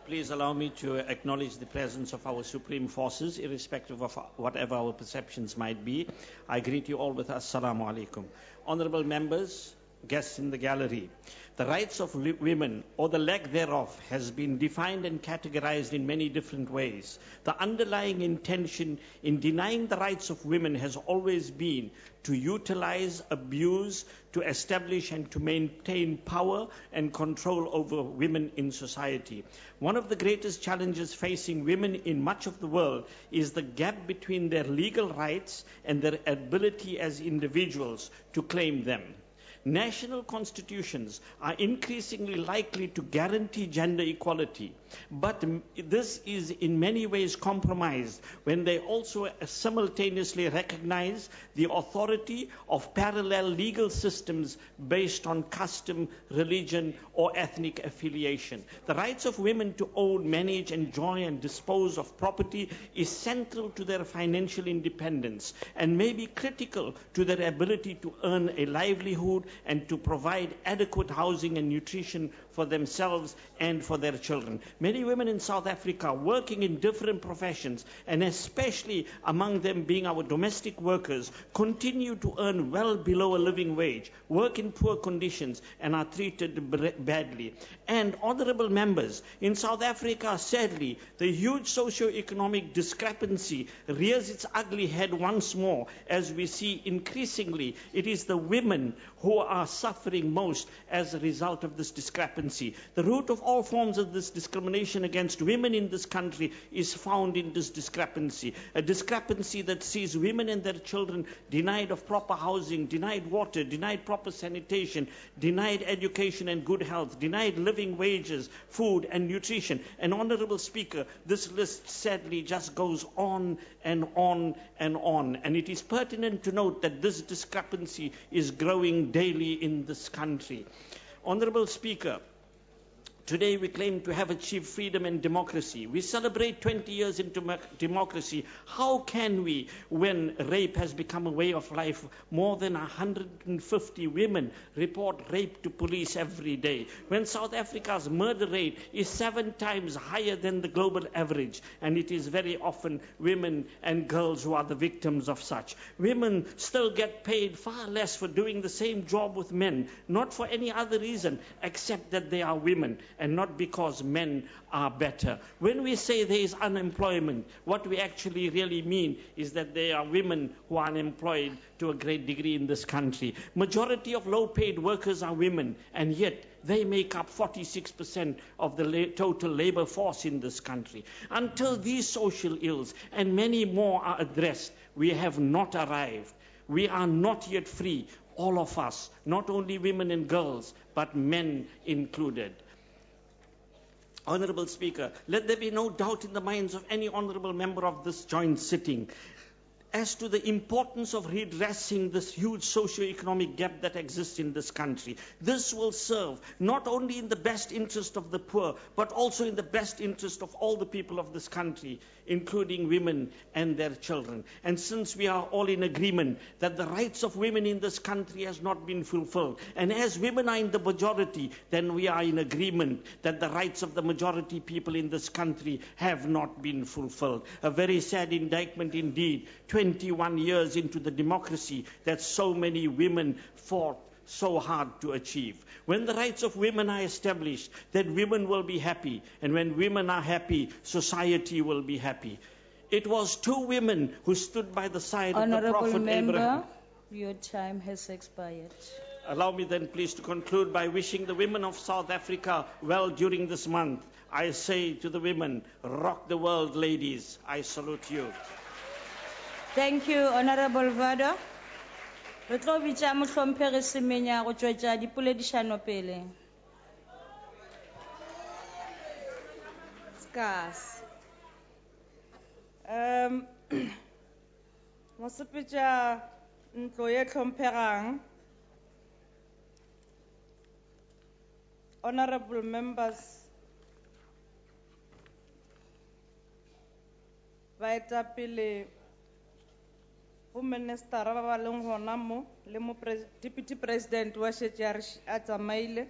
Please allow me to acknowledge the presence of our supreme forces, irrespective of whatever our perceptions might be. I greet you all with Assalamu alaikum. Honorable members, guests in the gallery, the rights of women, or the lack thereof, has been defined and categorized in many different ways. The underlying intention in denying the rights of women has always been to utilize, abuse, to establish and to maintain power and control over women in society. One of the greatest challenges facing women in much of the world is the gap between their legal rights and their ability as individuals to claim them. National constitutions are increasingly likely to guarantee gender equality, but this is in many ways compromised when they also simultaneously recognize the authority of parallel legal systems based on custom, religion, or ethnic affiliation. The rights of women to own, manage, enjoy, and dispose of property is central to their financial independence and may be critical to their ability to earn a livelihood and to provide adequate housing and nutrition for themselves and for their children. Many women in South Africa working in different professions, and especially among them being our domestic workers, continue to earn well below a living wage, work in poor conditions, and are treated badly. And honorable members, in South Africa, sadly, the huge socio-economic discrepancy rears its ugly head once more as we see increasingly it is the women who are suffering most as a result of this discrepancy. The root of all forms of this discrimination against women in this country is found in this discrepancy, a discrepancy that sees women and their children denied of proper housing, denied water, denied proper sanitation, denied education and good health, denied living wages, food and nutrition. And Honorable Speaker, this list sadly just goes on and on and on. And it is pertinent to note that this discrepancy is growing daily in this country. Honorable Speaker, today we claim to have achieved freedom and democracy. We celebrate 20 years into democracy. How can we, when rape has become a way of life, more than 150 women report rape to police every day? When South Africa's murder rate is 7 times higher than the global average, and it is very often women and girls who are the victims of such. Women still get paid far less for doing the same job with men, not for any other reason except that they are women, and not because men are better. When we say there is unemployment, what we actually really mean is that there are women who are unemployed to a great degree in this country. Majority of low-paid workers are women, and yet they make up 46% of the total labor force in this country. Until these social ills and many more are addressed, we have not arrived. We are not yet free, all of us, not only women and girls, but men included. Honorable Speaker, let there be no doubt in the minds of any honorable member of this joint sitting as to the importance of redressing this huge socio-economic gap that exists in this country. This will serve not only in the best interest of the poor, but also in the best interest of all the people of this country, including women and their children. And since we are all in agreement that the rights of women in this country has not been fulfilled, and as women are in the majority, then we are in agreement that the rights of the majority people in this country have not been fulfilled. A very sad indictment indeed, 21 years into the democracy that so many women fought so hard to achieve. When the rights of women are established, then women will be happy. And when women are happy, society will be happy. It was 2 women who stood by the side of the Prophet Abraham. Your time has expired. Allow me then please to conclude by wishing the women of South Africa well during this month. I say to the women, rock the world, ladies. I salute you. Thank you, Honorable Vada. Re tlo bitsa mohlomphegi Semenya go tšwetša dipoledišano pele. Skas. Mosepetša ntlo ye tlhomphegang, honorable members, baetapele go ministera ba ba leng gona mo le mo deputy president wa šetše a tsamaile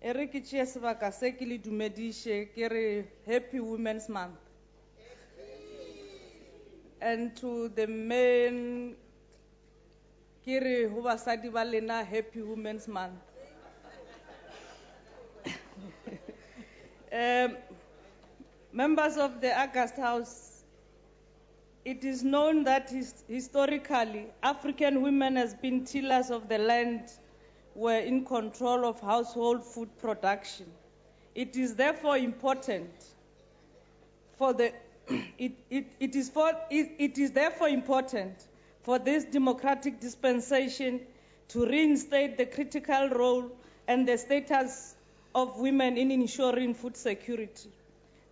e re ke tšea sebaka se ke le dumediše ke re happy women's month, and to the men ke re go basadi ba lena happy women's month. Members of the August House, it is known that historically African women has been tillers of the land, were in control of household food production. It is therefore important for the it is therefore important for this democratic dispensation to reinstate the critical role and the status of women in ensuring food security.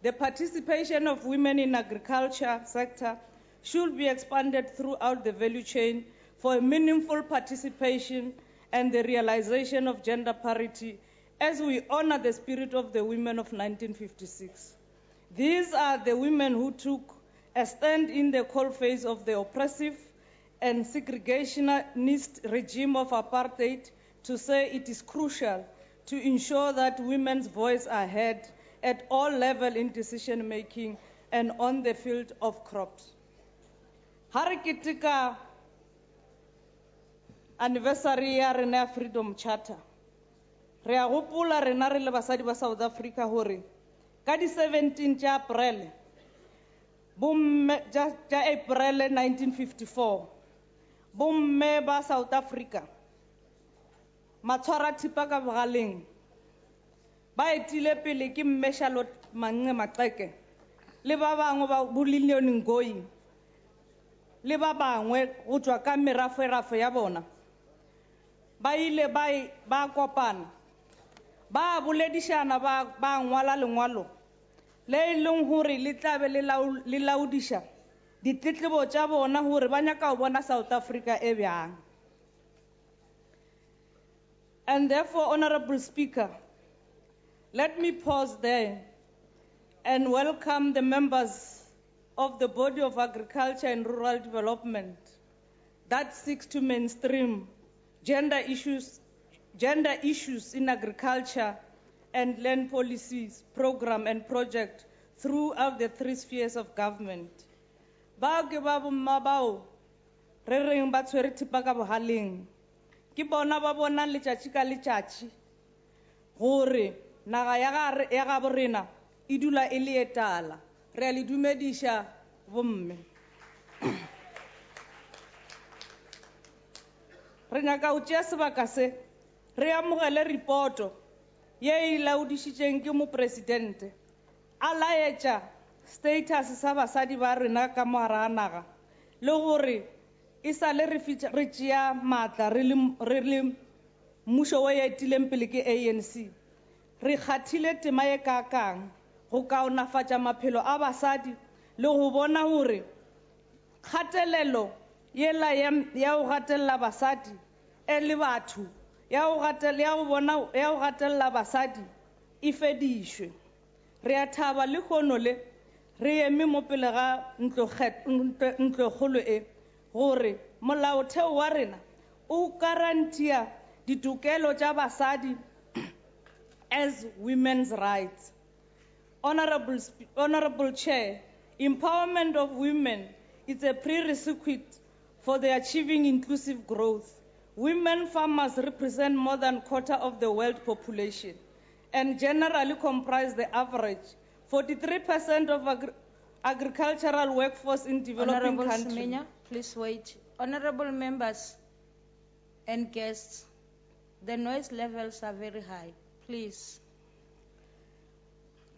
The participation of women in agriculture sector should be expanded throughout the value chain for a meaningful participation and the realization of gender parity as we honor the spirit of the women of 1956. These are the women who took a stand in the coalface of the oppressive and segregationist regime of apartheid to say it is crucial to ensure that women's voices are heard at all levels in decision making and on the field of crops. Harikitika anniversary ya rena ya Freedom Charter. Re a gopola rena re le basadi ba South Africa hore ka di 17 tša April bomme tša April 1954 bomme ba South Africa matshwara thipa ka bogaleng ba etile pele ke mme Charlotte Manxe Maqeke le ba bangwe ba Bulillion Ngoyi le ba bangwe go tswa ka merafo ya bona ba ile ba kopana ba boledišana ba ngwala lengwalo le leng hore le tlabe le laudisha ditletlebo tša bona hore ba nyaka go bona South Africa e bjang. And therefore, Honorable Speaker, let me pause there and welcome the members of the Body of Agriculture and Rural Development that seeks to mainstream gender issues in agriculture and land policies, program and project throughout the 3 spheres of government. Bao ke ba bomma bao re reng ba tshwere thipa ka bohaleng ke bona ba bona letšatši ka letšatši gore naga ya ga borena e dula e le etala re a le dumediša bomme. Re nyaka o tšea sebaka se re amogele reporto ye e laodišitšeng ke mopresidente a laetša status sa basadi ba rena ka mogare ga naga le gore e sa le re tšea maatla re le mmušo o etileng pele ke ANC re kgathile tema ye kakang go kaonafatša maphelo a basadi le go bona gore kgatelelo yela ya go gatelela basadi e le batho ya go gatelela basadi e fedišwe. Re a thaba le kgono le re eme mo pele ga ntlokgolo e gore molaotheo wa rena o garantia ditokelo tša basadi as women's rights. Honorable Chair, empowerment of women is a prerequisite for the achieving inclusive growth. Women farmers represent more than a quarter of the world population and generally comprise the average 43% of agricultural workforce in developing Honorable countries. Semenya, please wait. Honorable members and guests, the noise levels are very high. Please.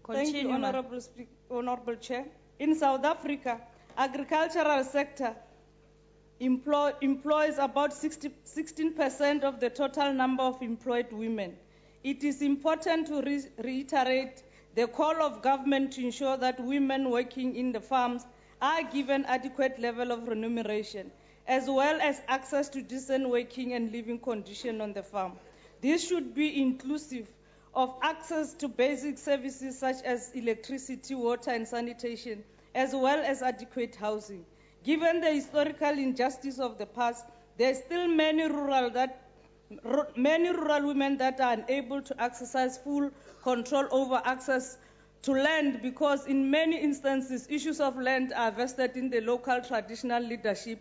Thank you, Continue, Honorable Chair. In South Africa, agricultural sector employs about 16% of the total number of employed women. It is important to reiterate the call of government to ensure that women working in the farms are given adequate level of remuneration, as well as access to decent working and living conditions on the farm. This should be inclusive of access to basic services such as electricity, water, and sanitation, as well as adequate housing. Given the historical injustice of the past, there are still many rural women that are unable to exercise full control over access to land because in many instances, issues of land are vested in the local traditional leadership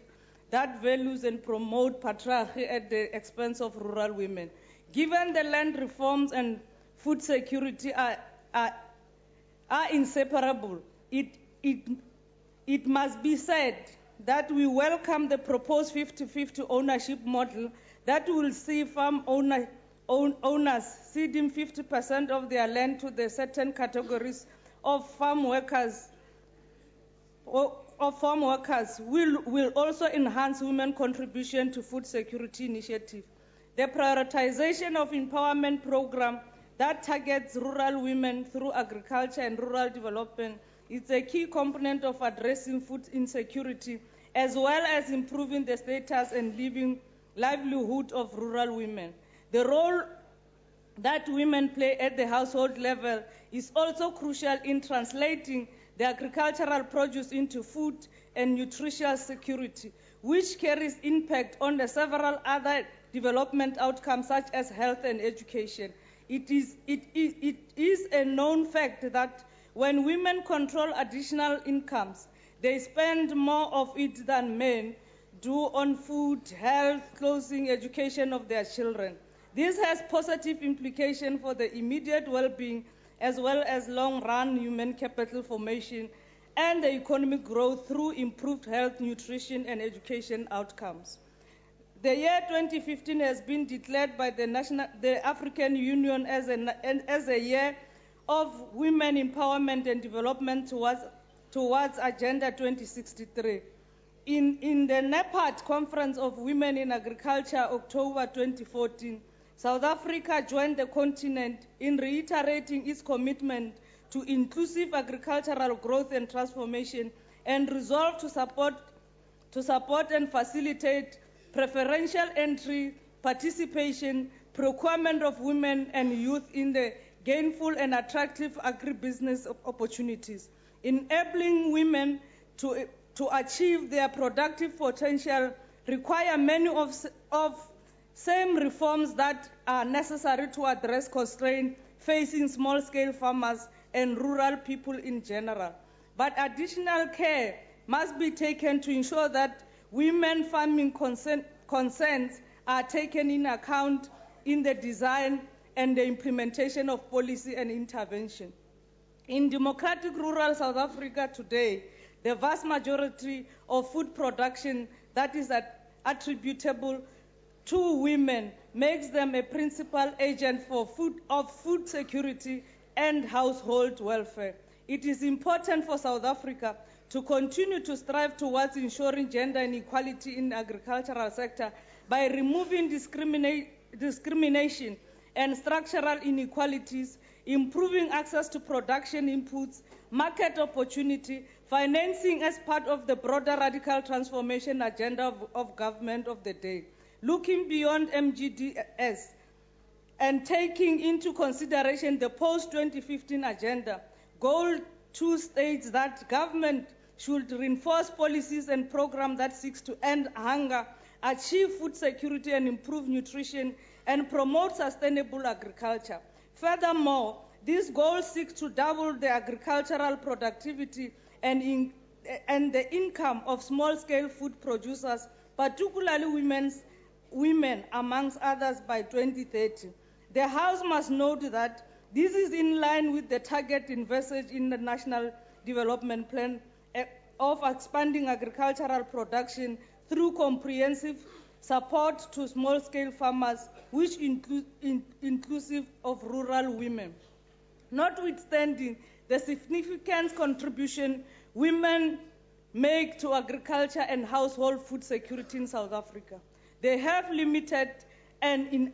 that values and promote patriarchy at the expense of rural women. Given the land reforms and food security are inseparable, it must be said that we welcome the proposed 50-50 ownership model that will see farm owners ceding 50% of their land to the certain categories of farm workers of farm workers will also enhance women's contribution to food security initiative. The prioritization of empowerment program that targets rural women through agriculture and rural development is a key component of addressing food insecurity, as well as improving the status and livelihood of rural women. The role that women play at the household level is also crucial in translating the agricultural produce into food and nutritional security, which carries impact on the several other development outcomes such as health and education. It is a known fact that when women control additional incomes, they spend more of it than men do on food, health, clothing, education of their children. This has positive implications for the immediate well-being as well as long-run human capital formation and the economic growth through improved health, nutrition, and education outcomes. The year 2015 has been declared by the African Union as a year of women empowerment and development towards Agenda 2063. In the NEPAD Conference of Women in Agriculture, October 2014, South Africa joined the continent in reiterating its commitment to inclusive agricultural growth and transformation and resolve to support and facilitate preferential entry, participation, procurement of women and youth in the gainful and attractive agribusiness opportunities. Enabling women to achieve their productive potential require many of same reforms that are necessary to address constraints facing small-scale farmers and rural people in general. But additional care must be taken to ensure that women farming concerns are taken in account in the design and the implementation of policy and intervention. In democratic rural South Africa today, the vast majority of food production that is attributable to women makes them a principal agent for food security and household welfare. It is important for South Africa to continue to strive towards ensuring gender inequality in the agricultural sector by removing discrimination and structural inequalities, improving access to production inputs, market opportunity, financing as part of the broader radical transformation agenda of government of the day. Looking beyond MGDS and taking into consideration the post-2015 agenda, Goal 2 states that government should reinforce policies and programs that seek to end hunger, achieve food security and improve nutrition, and promote sustainable agriculture. Furthermore, these goals seek to double the agricultural productivity and the income of small-scale food producers, particularly women amongst others, by 2030. The House must note that this is in line with the target envisaged in the National Development Plan of expanding agricultural production through comprehensive support to small-scale farmers, which inclusive of rural women. Notwithstanding the significant contribution women make to agriculture and household food security in South Africa, they have limited and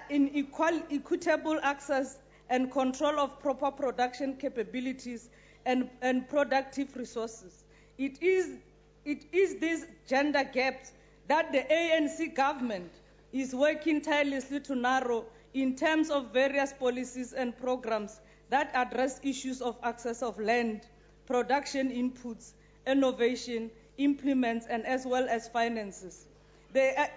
equitable access and control of proper production capabilities and productive resources. It is these gender gaps that the ANC government is working tirelessly to narrow in terms of various policies and programs that address issues of access of land, production inputs, innovation, implements, and as well as finances. The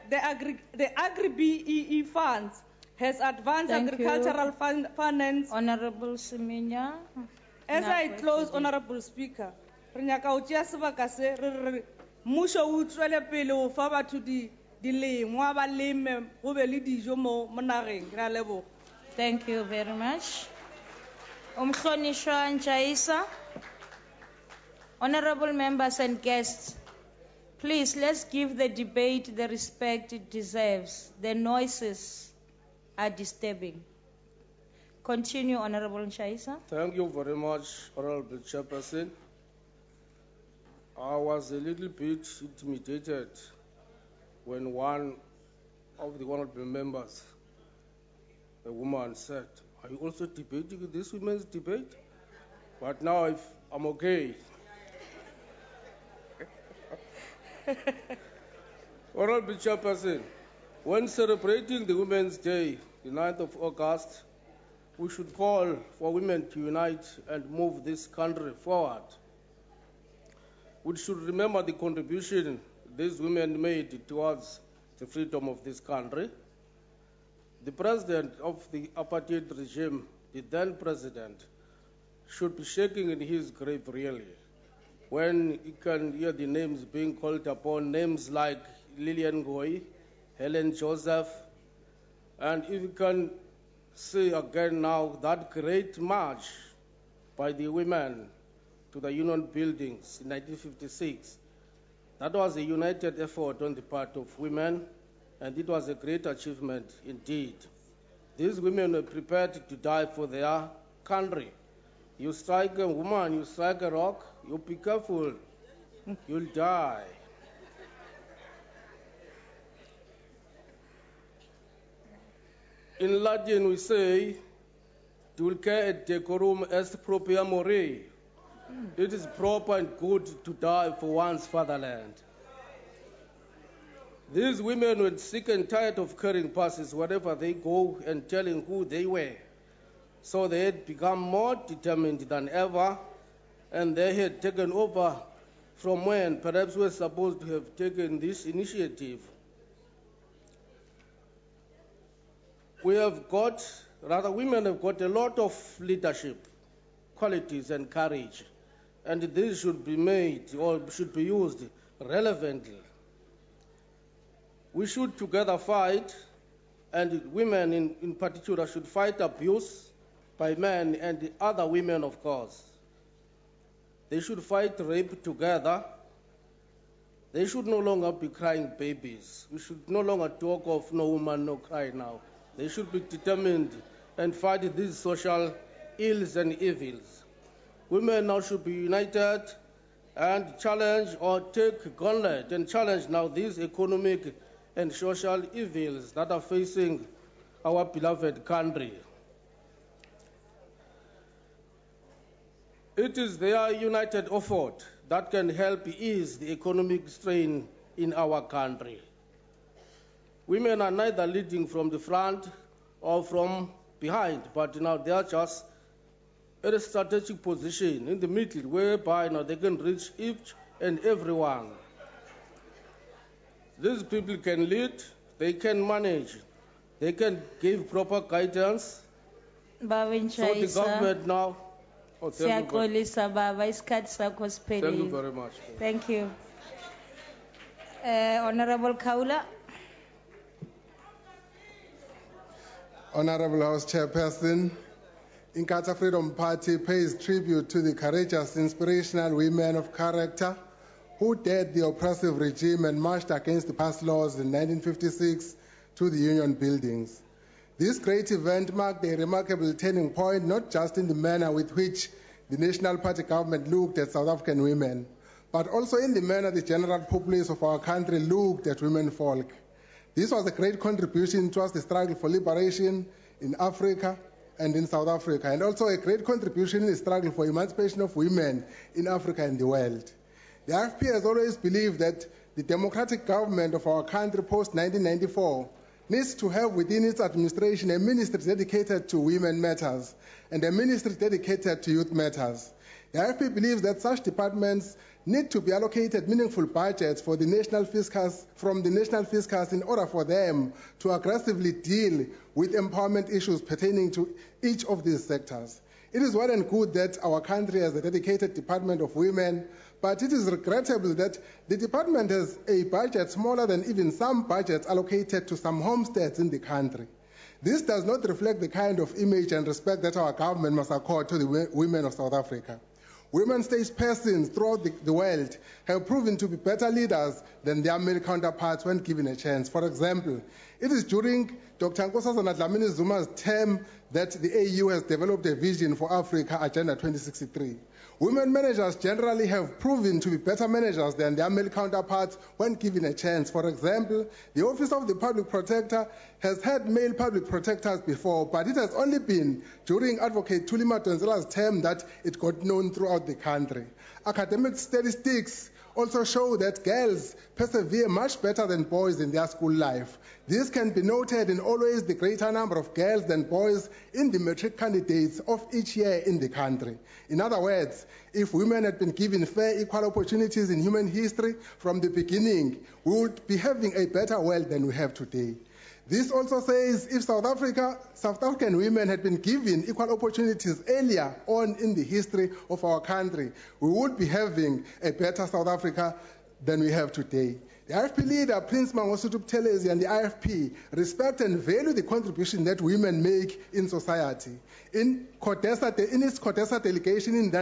Agri-BEE funds has advanced agricultural finance. Honorable Siminya. As I close, Honorable Speaker, re nyaka ho tšea sebaka se re re mmušo o tswele pele ho fa batho dilengwa ba leme go be le dijo mo nageng. Re a leboga. Thank you very much. Umhlonishwa Njaisa. Honorable members and guests, please let's give the debate the respect it deserves. The noises are disturbing. Continue, Honorable Njaisa. Thank you very much, Honorable Chairperson. I was a little bit intimidated when one of the honorable members, a woman, said, "Are you also debating this women's debate?" But now I'm okay. Honorable Chairperson, when celebrating the Women's Day, the 9th of August, we should call for women to unite and move this country forward. We should remember the contribution these women made towards the freedom of this country. The president of the apartheid regime, the then president, should be shaking in his grave really when he can hear the names being called upon, names like Lillian Ngoyi, Helen Joseph, and if you can see again now that great march by the women to the Union buildings in 1956. That was a united effort on the part of women, and it was a great achievement indeed. These women were prepared to die for their country. You strike a woman, you strike a rock, you be careful, you'll die. In Latin we say, dulce et decorum est propria more. It is proper and good to die for one's fatherland. These women were sick and tired of carrying passes wherever they go and telling who they were. So they had become more determined than ever, and they had taken over from when perhaps we were supposed to have taken this initiative. Women have got a lot of leadership qualities and courage, and these should be made or should be used relevantly. We should together fight, and women in particular should fight abuse by men and the other women, of course. They should fight rape together. They should no longer be crying babies. We should no longer talk of no woman, no cry now. They should be determined and fight these social ills and evils. Women now should be united and challenge or take gauntlet and challenge now these economic and social evils that are facing our beloved country. It is their united effort that can help ease the economic strain in our country. Women are neither leading from the front or from behind, but now they are just at a strategic position in the middle whereby now they can reach each and everyone. These people can lead, they can manage, they can give proper guidance. So the government now. Oh, thank you very much. Thank you. Honorable Kaula. Honorable House Chairperson, Inkatha Freedom Party pays tribute to the courageous, inspirational women of character who dared the oppressive regime and marched against the past laws in 1956 to the Union buildings. This great event marked a remarkable turning point, not just in the manner with which the National Party government looked at South African women, but also in the manner the general populace of our country looked at women folk. This was a great contribution towards the struggle for liberation in Africa and in South Africa, and also a great contribution in the struggle for emancipation of women in Africa and the world. The RFP has always believed that the democratic government of our country post-1994 needs to have within its administration a ministry dedicated to women matters and a ministry dedicated to youth matters. The RFP believes that such departments need to be allocated meaningful budgets for the national fiscus, from the national fiscus in order for them to aggressively deal with empowerment issues pertaining to each of these sectors. It is well and good that our country has a dedicated Department of Women, but it is regrettable that the department has a budget smaller than even some budgets allocated to some homesteads in the country. This does not reflect the kind of image and respect that our government must accord to the women of South Africa. Women statespersons throughout the world have proven to be better leaders than than their male counterparts when given a chance. For example, it is during Dr. Nkosazana Dlamini Zuma's term that the AU has developed a vision for Africa, Agenda 2063. Women managers generally have proven to be better managers than their male counterparts when given a chance. For example, the Office of the Public Protector has had male public protectors before, but it has only been during Advocate Thuli Madonsela's term that it got known throughout the country. Academic statistics also show that girls persevere much better than boys in their school life. This can be noted in always the greater number of girls than boys in the matric candidates of each year in the country. In other words, if women had been given fair equal opportunities in human history from the beginning, we would be having a better world than we have today. This also says if South African women had been given equal opportunities earlier on in the history of our country, we would be having a better South Africa than we have today. The IFP leader, Prince Mangosuthu Buthelezi, and the IFP respect and value the contribution that women make in society. In its CODESA delegation in the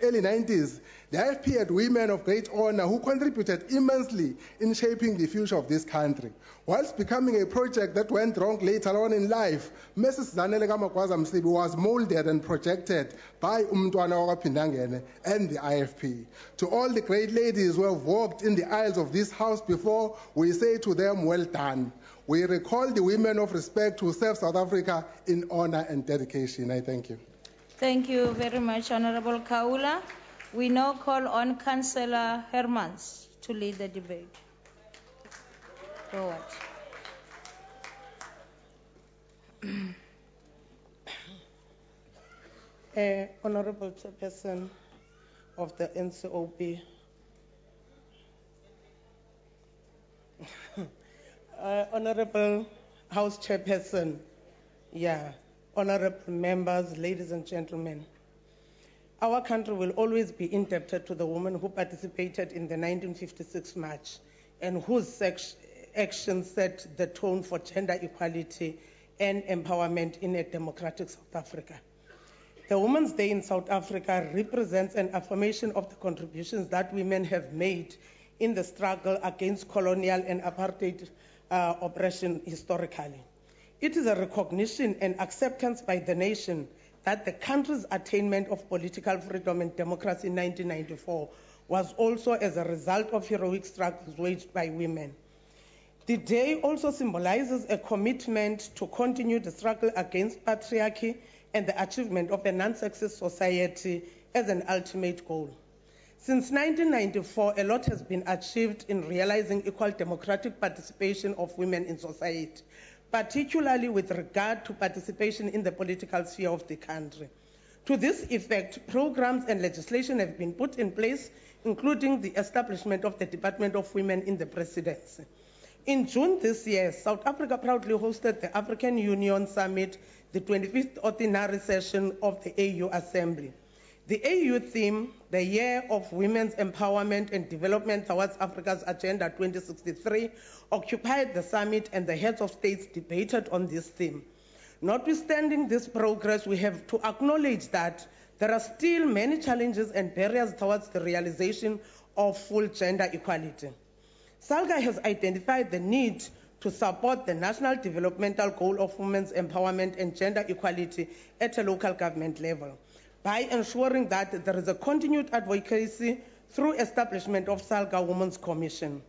early 90s, the IFP had women of great honor who contributed immensely in shaping the future of this country. Whilst becoming a project that went wrong later on in life, Mrs. Zanele Kamagwaza Msibi was molded and projected by Umntwana Wakaphindangene and the IFP. To all the great ladies who have walked in the aisles of this house before, we say to them, well done. We recall the women of respect who serve South Africa in honor and dedication. I thank you. Thank you very much, Honorable Kaula. We now call on Councillor Hermans to lead the debate. Forward. Honorable Chairperson of the NCOP, Honorable House Chairperson, honorable members, ladies and gentlemen. Our country will always be indebted to the women who participated in the 1956 march and whose actions set the tone for gender equality and empowerment in a democratic South Africa. The Women's Day in South Africa represents an affirmation of the contributions that women have made in the struggle against colonial and apartheid oppression historically. It is a recognition and acceptance by the nation that the country's attainment of political freedom and democracy in 1994 was also as a result of heroic struggles waged by women. The day also symbolizes a commitment to continue the struggle against patriarchy and the achievement of a non-sexist society as an ultimate goal. Since 1994, a lot has been achieved in realizing equal democratic participation of women in society, particularly with regard to participation in the political sphere of the country. To this effect, programs and legislation have been put in place, including the establishment of the Department of Women in the Presidency. In June this year, South Africa proudly hosted the African Union Summit, the 25th ordinary session of the AU Assembly. The AU theme, the Year of Women's Empowerment and Development towards Africa's Agenda 2063, occupied the summit, and the heads of states debated on this theme. Notwithstanding this progress, we have to acknowledge that there are still many challenges and barriers towards the realization of full gender equality. SALGA has identified the need to support the national developmental goal of women's empowerment and gender equality at a local government level by ensuring that there is a continued advocacy through establishment of SALGA Women's Commission.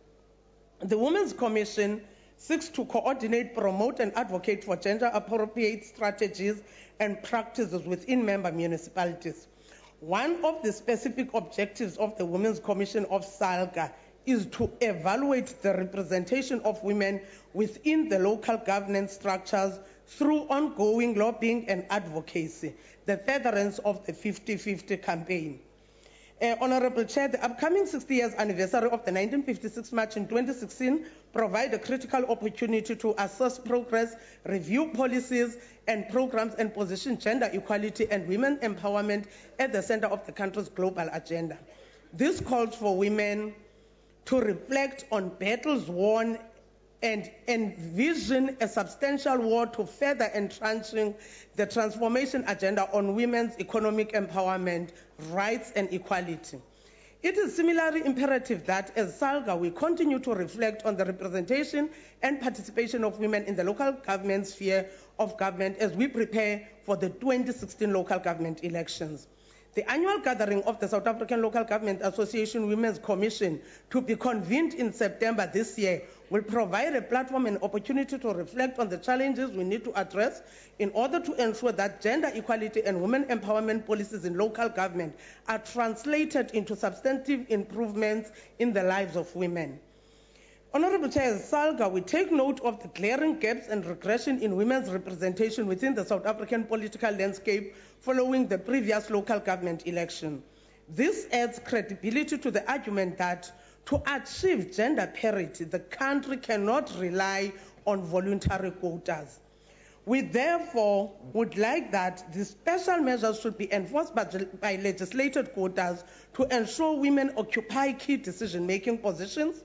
The Women's Commission seeks to coordinate, promote, and advocate for gender-appropriate strategies and practices within member municipalities. One of the specific objectives of the Women's Commission of SALGA is to evaluate the representation of women within the local governance structures through ongoing lobbying and advocacy, the furtherance of the 50-50 campaign. Honorable Chair, the upcoming 60 years anniversary of the 1956 march in 2016 provide a critical opportunity to assess progress, review policies and programs, and position gender equality and women empowerment at the center of the country's global agenda. This calls for women to reflect on battles won and envision a substantial war to further entrenching the transformation agenda on women's economic empowerment, rights, and equality. It is similarly imperative that as SALGA we continue to reflect on the representation and participation of women in the local government sphere of government as we prepare for the 2016 local government elections. The annual gathering of the South African Local Government Association Women's Commission, to be convened in September this year, will provide a platform and opportunity to reflect on the challenges we need to address in order to ensure that gender equality and women empowerment policies in local government are translated into substantive improvements in the lives of women. Honorable Chair, as SALGA, we take note of the glaring gaps and regression in women's representation within the South African political landscape following the previous local government election. This adds credibility to the argument that to achieve gender parity, the country cannot rely on voluntary quotas. We therefore would like that the special measures should be enforced by legislated quotas to ensure women occupy key decision-making positions,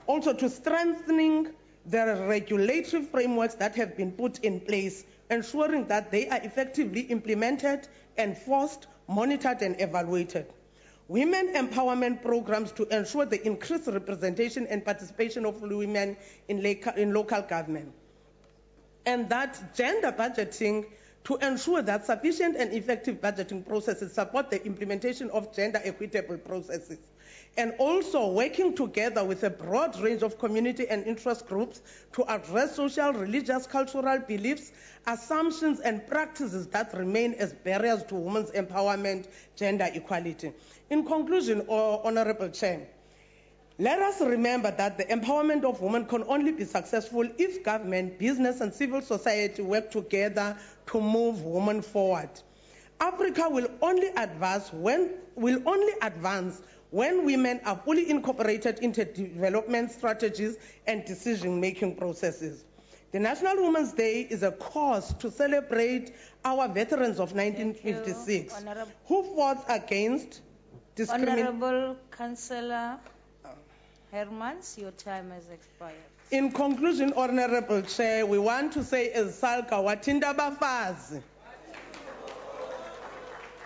also to strengthening the regulatory frameworks that have been put in place, ensuring that they are effectively implemented, enforced, monitored, and evaluated. Women empowerment programs to ensure the increased representation and participation of women in local government. And that gender budgeting to ensure that sufficient and effective budgeting processes support the implementation of gender equitable processes. And also working together with a broad range of community and interest groups to address social, religious, cultural beliefs, assumptions, and practices that remain as barriers to women's empowerment, gender equality. In conclusion, Honorable Chair, let us remember that the empowerment of women can only be successful if government, business, and civil society work together to move women forward. Africa will only advance when women are fully incorporated into development strategies and decision-making processes. The National Women's Day is a cause to celebrate our veterans of 1956 who fought against discrimination. Honorable Councillor Hermans, your time has expired. In conclusion, Honorable Chair, we want to say as SALGA, watinda bafazi.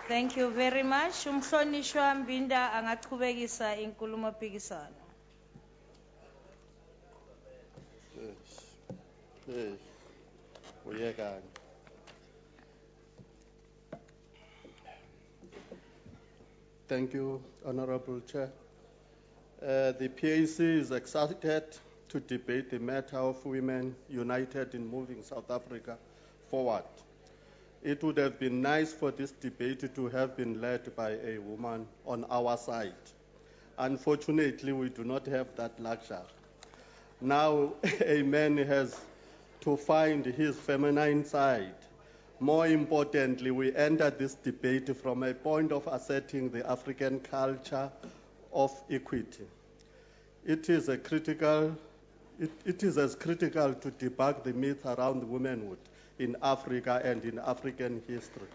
Thank you very much. Umhlonishwa Mbinda angaqhubekisa inkulumo mpikiswano. Thank you, Honorable Chair. The PAC is excited to debate the matter of women united in moving South Africa forward. It would have been nice for this debate to have been led by a woman on our side. Unfortunately, we do not have that luxury. Now, a man has to find his feminine side. More importantly, we enter this debate from a point of asserting the African culture of equity. It is as critical to debunk the myth around womanhood in Africa and in African history.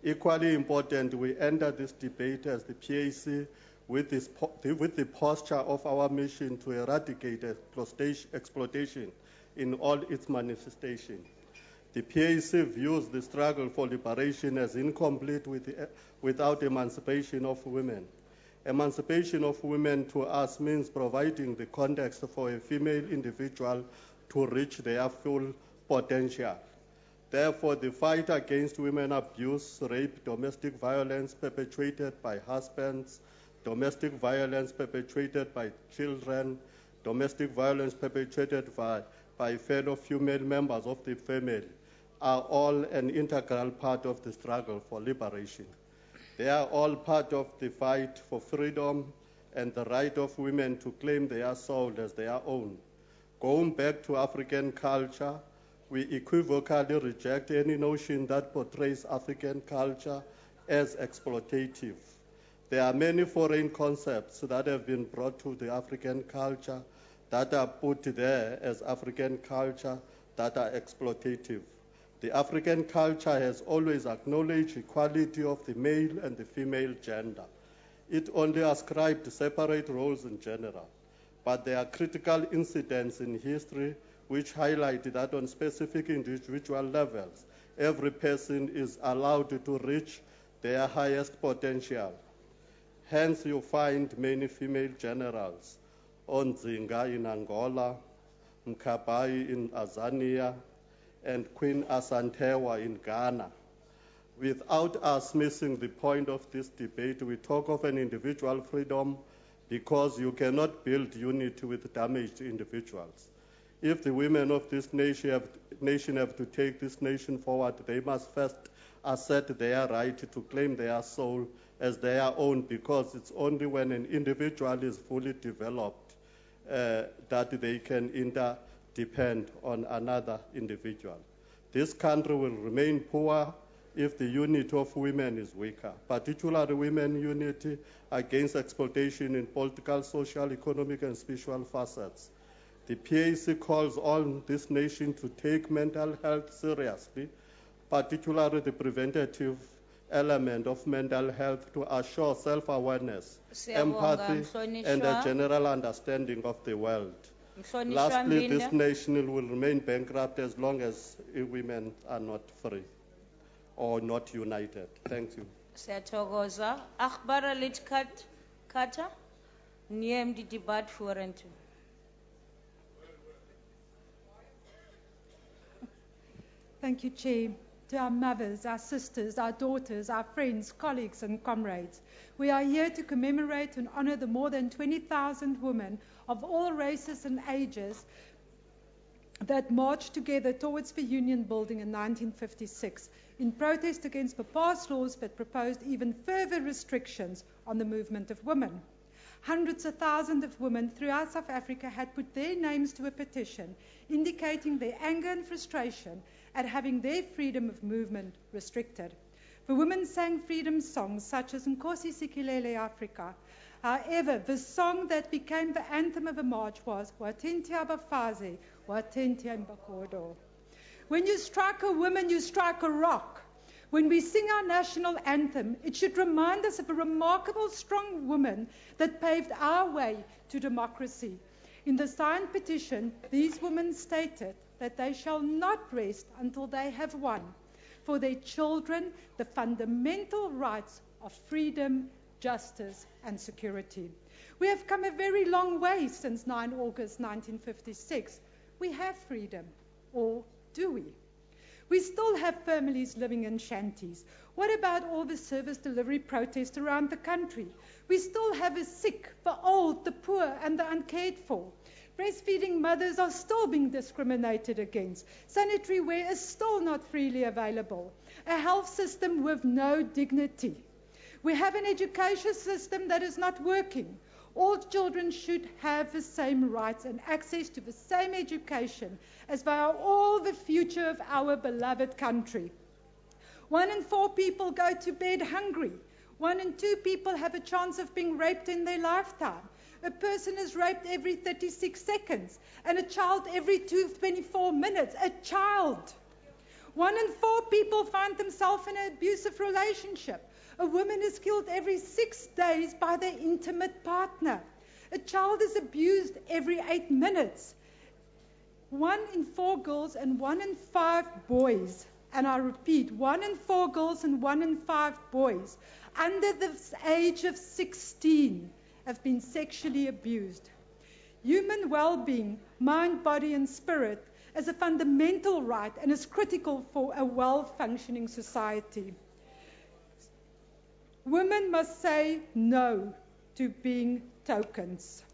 Equally important, we enter this debate as the PAC with the posture of our mission to eradicate exploitation in all its manifestations. The PAC views the struggle for liberation as incomplete without emancipation of women. Emancipation of women to us means providing the context for a female individual to reach their full potential. Therefore, the fight against women abuse, rape, domestic violence perpetrated by husbands, domestic violence perpetrated by children, domestic violence perpetrated by fellow female members of the family are all an integral part of the struggle for liberation. They are all part of the fight for freedom and the right of women to claim their soul as their own. Going back to African culture, we equivocally reject any notion that portrays African culture as exploitative. There are many foreign concepts that have been brought to the African culture that are put there as African culture that are exploitative. The African culture has always acknowledged equality of the male and the female gender. It only ascribed separate roles in general. But there are critical incidents in history which highlight that on specific individual levels, every person is allowed to reach their highest potential. Hence, you find many female generals, Onzinga in Angola, Mkabai in Azania, and Queen Asantewa in Ghana. Without us missing the point of this debate, we talk of an individual freedom because you cannot build unity with damaged individuals. If the women of this nation have to take this nation forward, they must first assert their right to claim their soul as their own, because it's only when an individual is fully developed that they can interdepend on another individual. This country will remain poor if the unity of women is weaker, particularly women unity against exploitation in political, social, economic, and spiritual facets. The PAC calls on this nation to take mental health seriously, particularly the preventative element of mental health, to assure self-awareness, empathy, and a general understanding of the world. Lastly, this nation will remain bankrupt as long as women are not free or not united. Thank you. Siyathokoza. Akhbara Litkat Kata, niem di debat vorentoe. Thank you, Chair. To our mothers, our sisters, our daughters, our friends, colleagues, and comrades, we are here to commemorate and honor the more than 20,000 women of all races and ages that marched together towards the union building in 1956 in protest against the past laws that proposed even further restrictions on the movement of women. Hundreds of thousands of women throughout South Africa had put their names to a petition indicating their anger and frustration at having their freedom of movement restricted. The women sang freedom songs such as Nkosi Sikelele Afrika. However, the song that became the anthem of the march was Watentia Bafazi, Watentia Mbakodo. When you strike a woman, you strike a rock. When we sing our national anthem, it should remind us of a remarkable, strong woman that paved our way to democracy. In the signed petition, these women stated that they shall not rest until they have won for their children the fundamental rights of freedom, justice, and security. We have come a very long way since 9 August 1956. We have freedom, or do we? We still have families living in shanties. What about all the service delivery protests around the country? We still have the sick, the old, the poor, and the uncared for. Breastfeeding mothers are still being discriminated against. Sanitary ware is still not freely available. A health system with no dignity. We have an education system that is not working. All children should have the same rights and access to the same education as they are all the future of our beloved country. 1 in 4 people go to bed hungry. 1 in 2 people have a chance of being raped in their lifetime. A person is raped every 36 seconds, and a child every 24 minutes. A child. 1 in 4 people find themselves in an abusive relationship. A woman is killed every 6 days by their intimate partner. A child is abused every 8 minutes. 1 in 4 girls and 1 in 5 boys, and I repeat, 1 in 4 girls and 1 in 5 boys under the age of 16 have been sexually abused. Human well-being, mind, body, and spirit is a fundamental right and is critical for a well-functioning society. Women must say no to being tokens.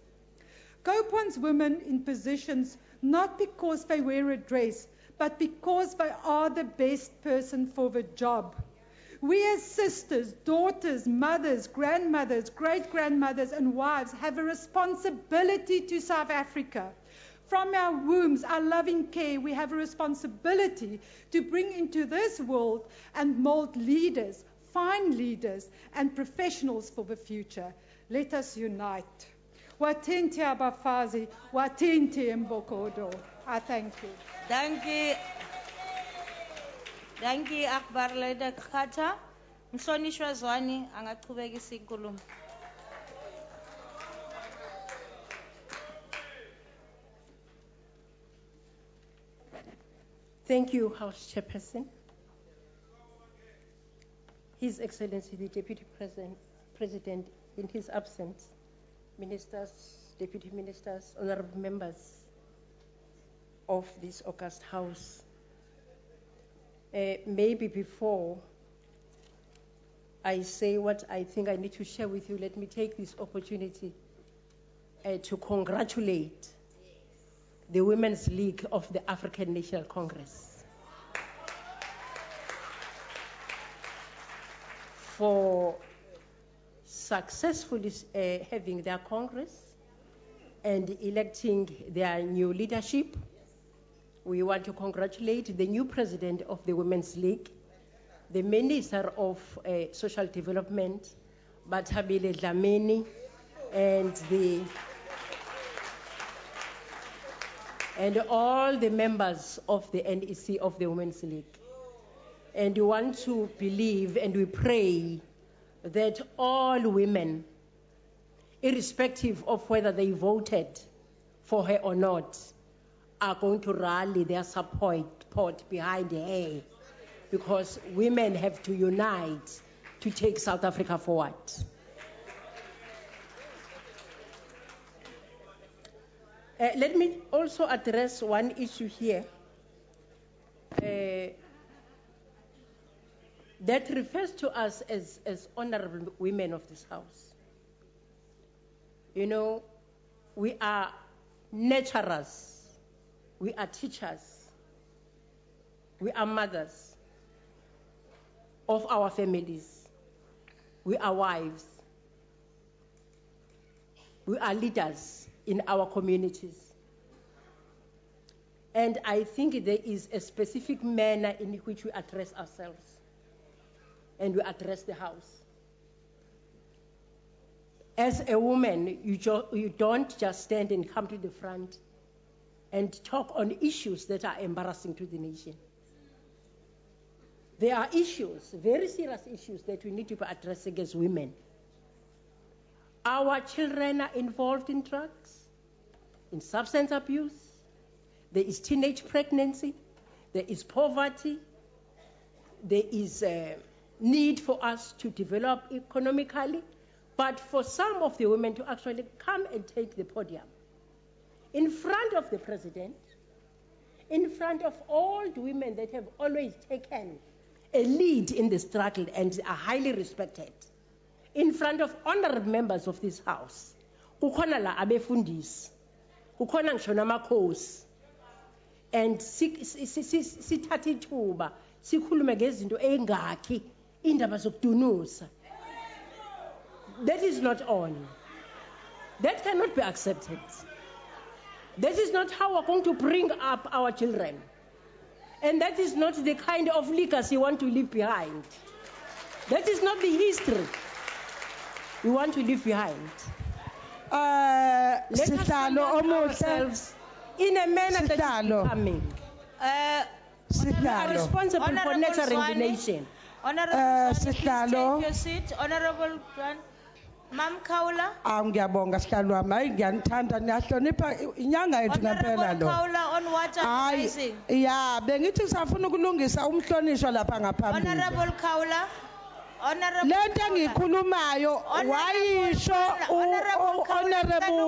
Cope wants women in positions not because they wear a dress, but because they are the best person for the job. We as sisters, daughters, mothers, grandmothers, great-grandmothers, and wives have a responsibility to South Africa. From our wombs, our loving care, we have a responsibility to bring into this world and mold leaders, fine leaders, and professionals for the future. Let us unite. Watente abafazi, watente mbokodo. I thank you. Thank you. Thank you, Akbar Leda Kata. Mhlonishwa Zwani angaqhubekisa inkulumo. Thank you, House Chairperson. His Excellency the Deputy President in his absence, ministers, deputy ministers, honorable members of this august house, maybe before I say what I think I need to share with you, let me take this opportunity to congratulate the Women's League of the African National Congress for successfully having their Congress and electing their new leadership. We want to congratulate the new president of the Women's League, the Minister of Social Development, Bathabile Dlamini, and all the members of the NEC of the Women's League. And we want to believe and we pray that all women, irrespective of whether they voted for her or not, are going to rally their support behind her, because women have to unite to take South Africa forward. Let me also address one issue here that refers to us as honorable women of this house. You know, we are nurturers, we are teachers, we are mothers of our families, we are wives, we are leaders in our communities. And I think there is a specific manner in which we address ourselves and we address the house. As a woman, you don't just stand and come to the front and talk on issues that are embarrassing to the nation. There are issues, very serious issues, that we need to be addressing as women. Our children are involved in drugs, in substance abuse. There is teenage pregnancy. There is poverty. There is a need for us to develop economically, but for some of the women to actually come and take the podium in front of the president, in front of all the women that have always taken a lead in the struggle and are highly respected, in front of honorable members of this house. Kukhona la abefundisi, kukhona ngisho namakhosi, and sithathe ithuba sikhulume ngezinto engakhi indaba zokudunusa. That is not on. That cannot be accepted. That is not how we're going to bring up our children. And that is not the kind of legacy we want to leave behind. That is not the history we want to leave behind. Let us conduct ourselves in a manner that is becoming. We are responsible for nurturing the nation. Honorable Swane, please take your seat. Honorable Mam Kaula. Ngiyabonga sihlalo wami, hayi ngiyanithanda niyahlonipha inyanga yethu ngempela lo. Kaula on water rising. Ya, bengithi safuna ukulungisa umhlonishwa lapha ngaphambili. Honorable Kaula. Honorable lento engikhulumayo wayisho honorable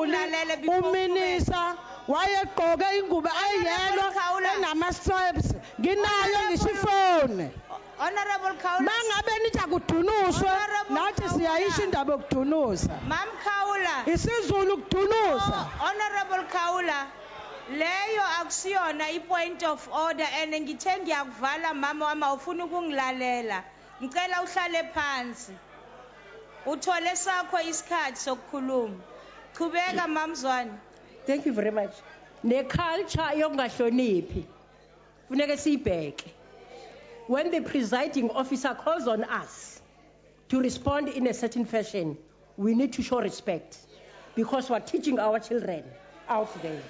uminisa wayegqoke ingubo eyelo enama stripes nginayo ngishifone. Honorable Kaula. Mangabe nithi akudunuswe nathi siyayisho indaba yokudunusa. Mam Kaula. Isizulu kudunusa. Honorable Kaula. Leyo akusiyona i-point of order and ngithe ngiyakuvala mama wami awufuna ukungilalela. Ngicela uhlale phansi. Uthole sakho isikhathi sokukhuluma. Qhubeka mamzwane. Thank you very much. Ne culture yokungahloniphi funeka siyibheke. When the presiding officer calls on us to respond in a certain fashion, we need to show respect because we're teaching our children out there.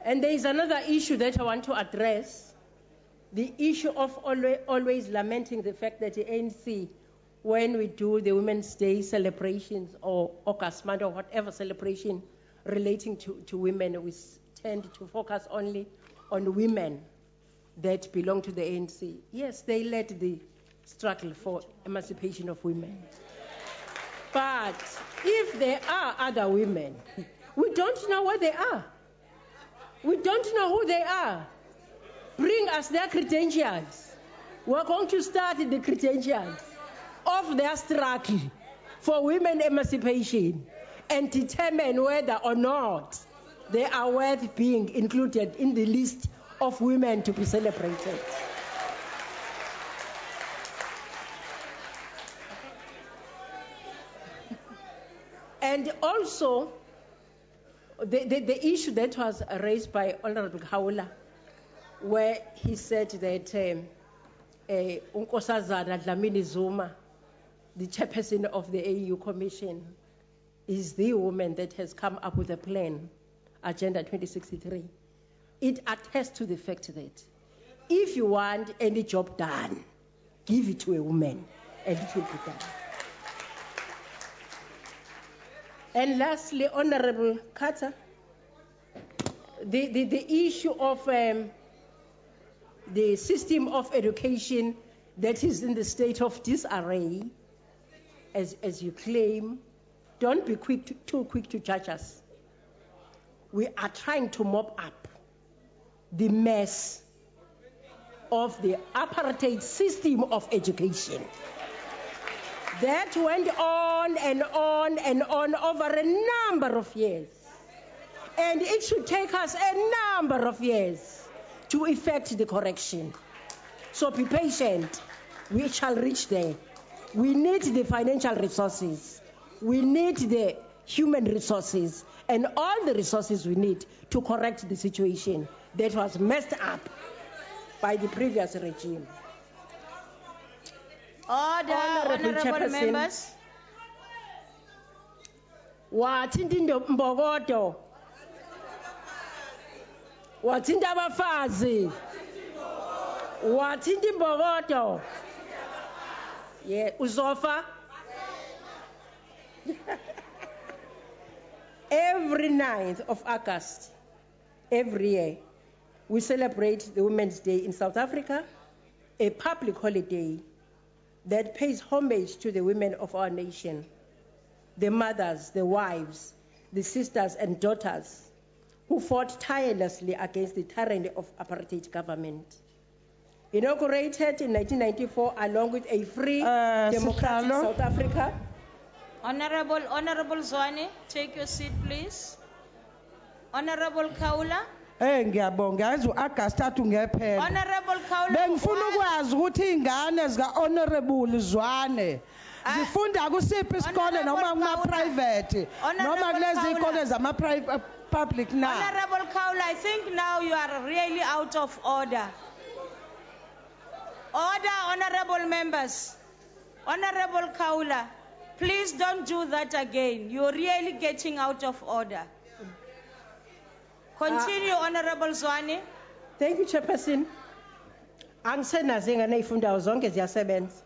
And there is another issue that I want to address, the issue of always lamenting the fact that the ANC, when we do the Women's Day celebrations or August month or whatever celebration relating to women, we tend to focus only on women that belong to the ANC. Yes, they led the struggle for emancipation of women. But if there are other women, we don't know where they are. We don't know who they are. Bring us their credentials. We're going to start the credentials of their struggle for women emancipation and determine whether or not they are worth being included in the list of women to be celebrated. And also, the issue that was raised by Honorable Haula, where he said that Unkosazana Dlamini Zuma, the chairperson of the AU Commission, is the woman that has come up with a plan, Agenda 2063. It attests to the fact that if you want any job done, give it to a woman, and it will be done. And lastly, Honorable Carter, the issue of the system of education that is in the state of disarray, as you claim, don't be too quick to judge us. We are trying to mop up the mess of the apartheid system of education that went on and on and on over a number of years. And it should take us a number of years to effect the correction. So be patient. We shall reach there. We need the financial resources. We need the human resources and all the resources we need to correct the situation that was messed up by the previous regime. Order, honorable members. Wathinda Mbogodo. Wathinda abafazi. Wathinda Mbogodo. Yeah, uzofa. Every 9th of August, every year, we celebrate the Women's Day in South Africa, a public holiday that pays homage to the women of our nation, the mothers, the wives, the sisters and daughters who fought tirelessly against the tyranny of apartheid government. Inaugurated in 1994 along with a free democratic South Africa. Honorable Zwane, take your seat, please. Honorable Kaula. Ngiyabonga yazi uAugust athu ngephela. Honorable Kaula. Bengifuna ukwazi ukuthi ingane zika Honorable Zwane zifunda kusiphi isikole noma kuma private noma kulezi ikole zama public now. Honorable Kaula, I think now you are really out of order. Order, honorable members. Honorable Kaula, please don't do that again. You're really getting out of order. Continue, Honorable Zwane. Thank you, Chairperson. Angisenazo ingane ezifundayo zonke ziyasebenza.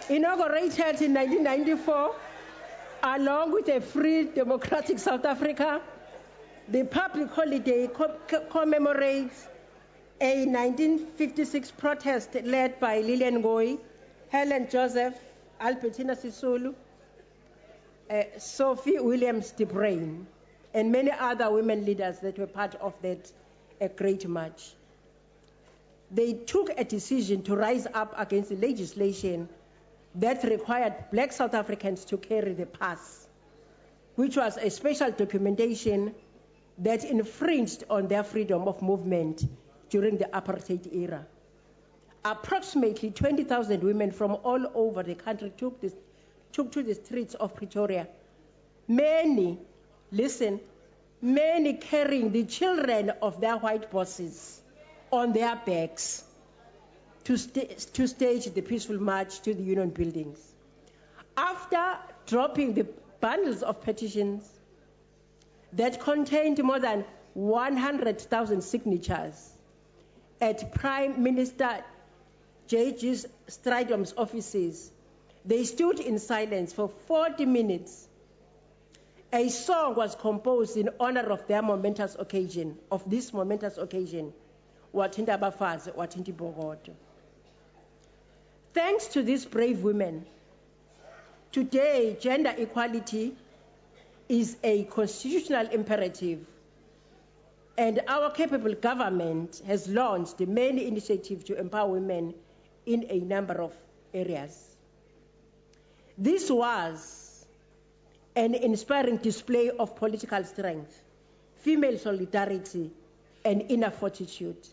Inaugurated in 1994, along with a free democratic South Africa, the public holiday commemorates a 1956 protest led by Lillian Ngoyi, Helen Joseph, Albertina Sisulu, Sophie Williams de Bruyn, and many other women leaders that were part of that great march. They took a decision to rise up against the legislation that required black South Africans to carry the pass, which was a special documentation that infringed on their freedom of movement during the apartheid era. Approximately 20,000 women from all over the country took to the streets of Pretoria. Many carrying the children of their white bosses on their backs to stage the peaceful march to the union buildings. After dropping the bundles of petitions that contained more than 100,000 signatures at Prime Minister J.G. Stridom's offices, they stood in silence for 40 minutes A song was composed in honor of this momentous occasion, Wathinta Abafazi, Wathinta Ibokodo. Thanks to these brave women, today gender equality is a constitutional imperative, and our capable government has launched many initiatives to empower women in a number of areas. This was an inspiring display of political strength, female solidarity, and inner fortitude.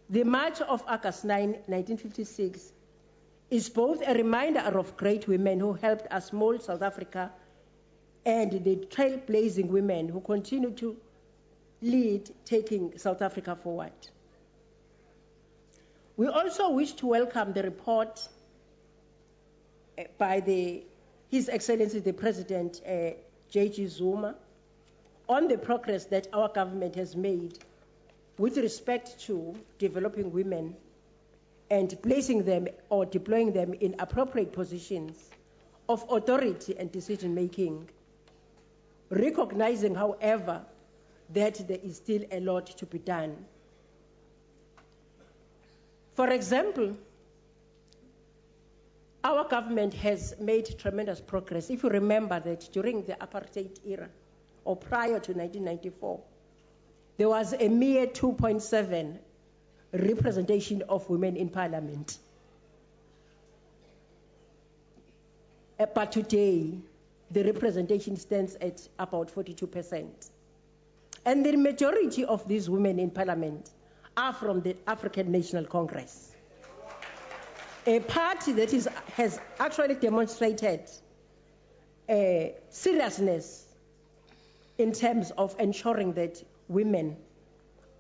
The March of August 9, 1956 is both a reminder of great women who helped us mold South Africa and the trailblazing women who continue to lead, taking South Africa forward. We also wish to welcome the report by His Excellency the President, J.G. Zuma, on the progress that our government has made with respect to developing women and placing them or deploying them in appropriate positions of authority and decision-making, recognizing, however, that there is still a lot to be done. For example, our government has made tremendous progress. If you remember that during the apartheid era, or prior to 1994, there was a mere 2.7 representation of women in parliament. But today, the representation stands at about 42%. And the majority of these women in parliament are from the African National Congress, a party that has actually demonstrated seriousness in terms of ensuring that women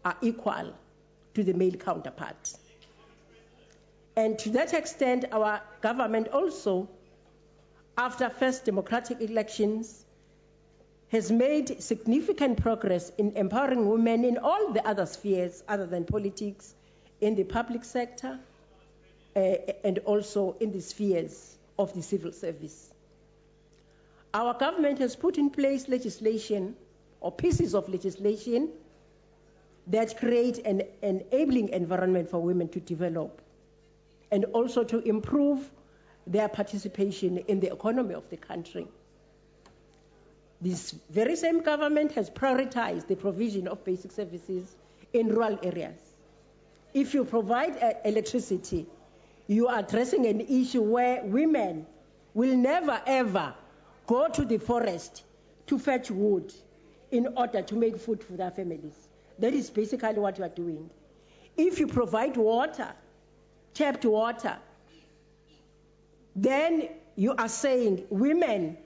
are equal to the male counterparts. And to that extent, our government also, after first democratic elections, has made significant progress in empowering women in all the other spheres other than politics, in the public sector, and also in the spheres of the civil service. Our government has put in place legislation or pieces of legislation that create an enabling environment for women to develop and also to improve their participation in the economy of the country. This very same government has prioritized the provision of basic services in rural areas. If you provide electricity, you are addressing an issue where women will never ever go to the forest to fetch wood in order to make food for their families. That is basically what you are doing. If you provide water, tapped water, then you are saying women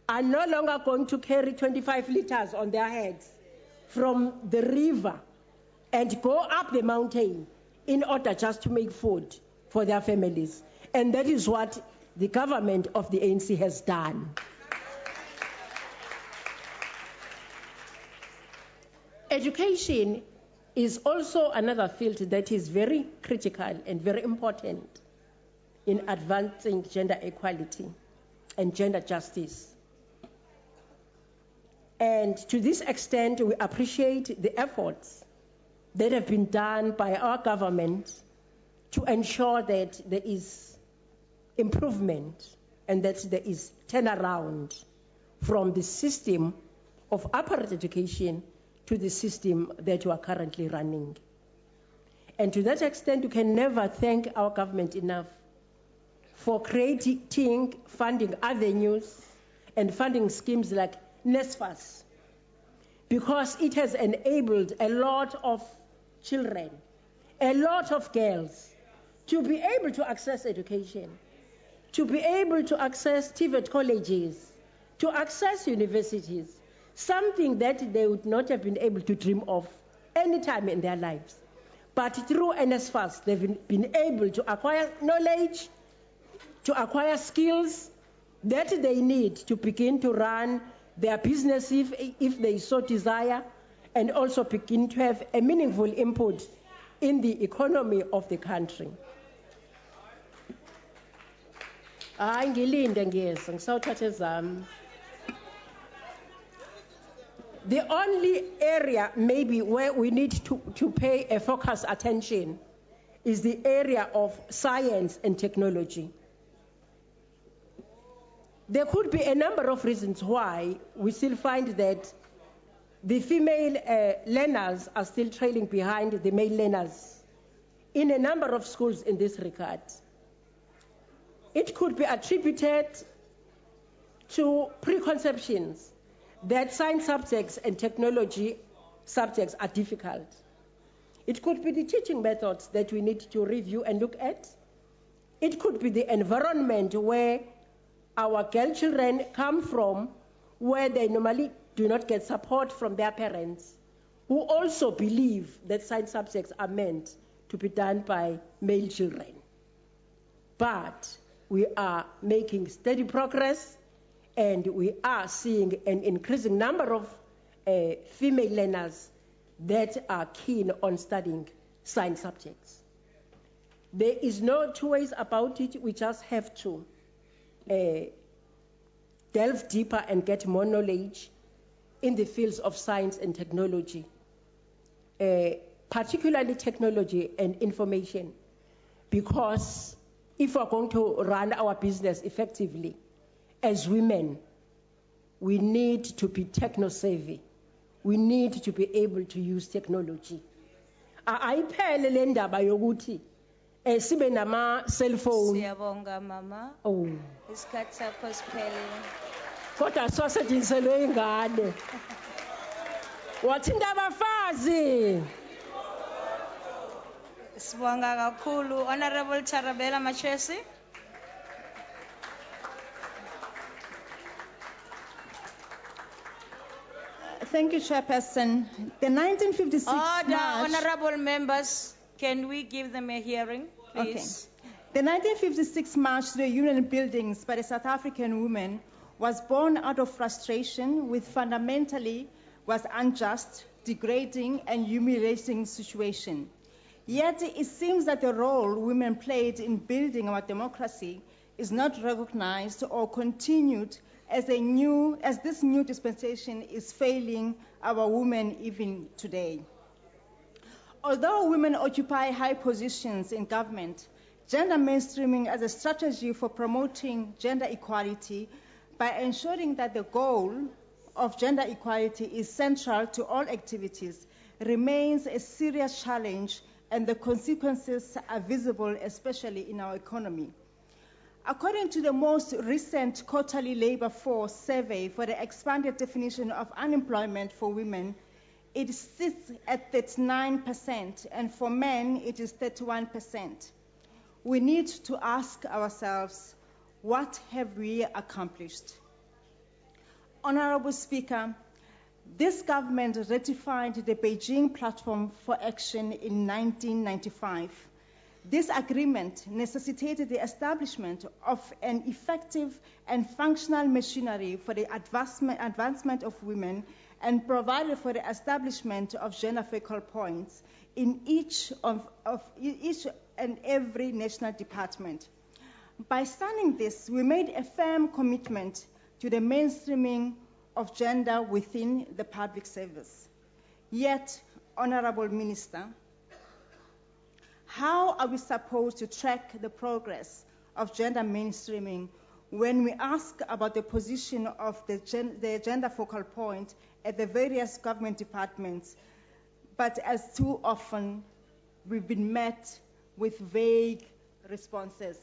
are no longer going to carry 25 liters on their heads from the river and go up the mountain in order just to make food for their families. And that is what the government of the ANC has done. Education is also another field that is very critical and very important in advancing gender equality and gender justice. And to this extent, we appreciate the efforts that have been done by our government to ensure that there is improvement and that there is turnaround from the system of upper education to the system that you are currently running. And to that extent, you can never thank our government enough for creating funding avenues and funding schemes like NSFAS, because it has enabled a lot of children, a lot of girls, to be able to access education, to be able to access TVET colleges, to access universities, something that they would not have been able to dream of any time in their lives. But through NSFAS, they've been able to acquire knowledge, to acquire skills that they need to begin to run their business if they so desire, and also begin to have a meaningful input in the economy of the country. The only area maybe where we need to pay a focused attention is the area of science and technology. There could be a number of reasons why we still find that the female learners are still trailing behind the male learners in a number of schools in this regard. It could be attributed to preconceptions that science subjects and technology subjects are difficult. It could be the teaching methods that we need to review and look at. It could be the environment where our girl children come from, where they normally do not get support from their parents, who also believe that science subjects are meant to be done by male children. But we are making steady progress, and we are seeing an increasing number of female learners that are keen on studying science subjects. There is no two ways about it. We just have to delve deeper and get more knowledge in the fields of science and technology, particularly technology and information, because if we're going to run our business effectively as women, we need to be techno-savvy. We need to be able to use technology. Ayiphele le ndaba yokuthi sibe nama cell phone. Siyabonga mama. Oh. Isikhathi sakho siphelile. Kodwa siwasetshenziswe ingane. Wathinta abafazi. Sibonga kakhulu Honorable Tarabella Machesi. Thank you, Chairperson. The 1956 Order, March... honorable members, can we give them a hearing, please? Okay. The 1956 March to the Union buildings by the South African women was born out of frustration with fundamentally was unjust, degrading, and humiliating situation. Yet it seems that the role women played in building our democracy is not recognized or continued as this new dispensation is failing our women even today. Although women occupy high positions in government, gender mainstreaming as a strategy for promoting gender equality by ensuring that the goal of gender equality is central to all activities remains a serious challenge, and the consequences are visible, especially in our economy. According to the most recent quarterly labor force survey for the expanded definition of unemployment for women, it sits at 39%, and for men it is 31%. We need to ask ourselves, what have we accomplished? Honorable Speaker, this government ratified the Beijing Platform for Action in 1995. This agreement necessitated the establishment of an effective and functional machinery for the advancement of women and provided for the establishment of gender focal points in each and every national department. By signing this, we made a firm commitment to the mainstreaming of gender within the public service. Yet, Honorable Minister, how are we supposed to track the progress of gender mainstreaming when we ask about the position of the gender focal point at the various government departments, but as too often we've been met with vague responses?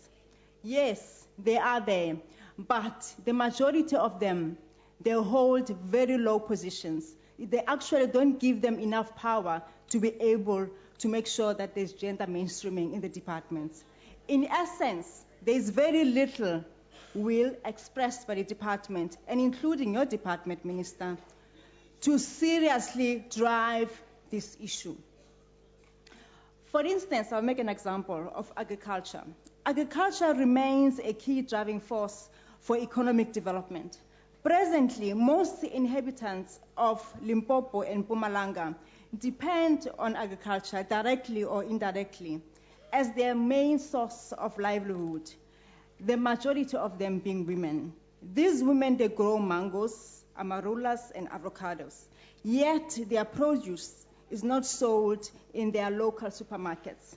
Yes, they are there, but the majority of them, they hold very low positions. They actually don't give them enough power to be able to make sure that there's gender mainstreaming in the departments. In essence, there's very little will expressed by the department, and including your department, Minister, to seriously drive this issue. For instance, I'll make an example of agriculture. Agriculture remains a key driving force for economic development. Presently, most inhabitants of Limpopo and Mpumalanga depend on agriculture directly or indirectly as their main source of livelihood, the majority of them being women. These women, they grow mangoes, amarullas, and avocados. yet their produce is not sold in their local supermarkets.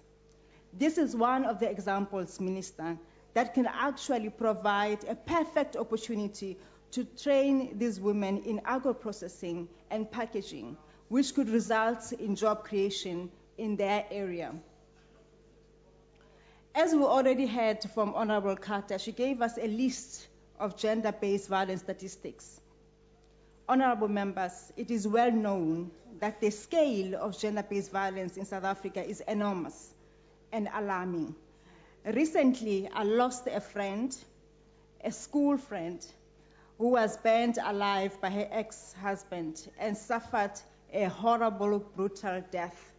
This is one of the examples, Minister, that can actually provide a perfect opportunity to train these women in agro-processing and packaging, which could result in job creation in their area. As we already heard from Honorable Carter, she gave us a list of gender-based violence statistics. Honorable members, it is well known that the scale of gender-based violence in South Africa is enormous and alarming. Recently, I lost a friend, a school friend, who was burned alive by her ex-husband and suffered a horrible, brutal death.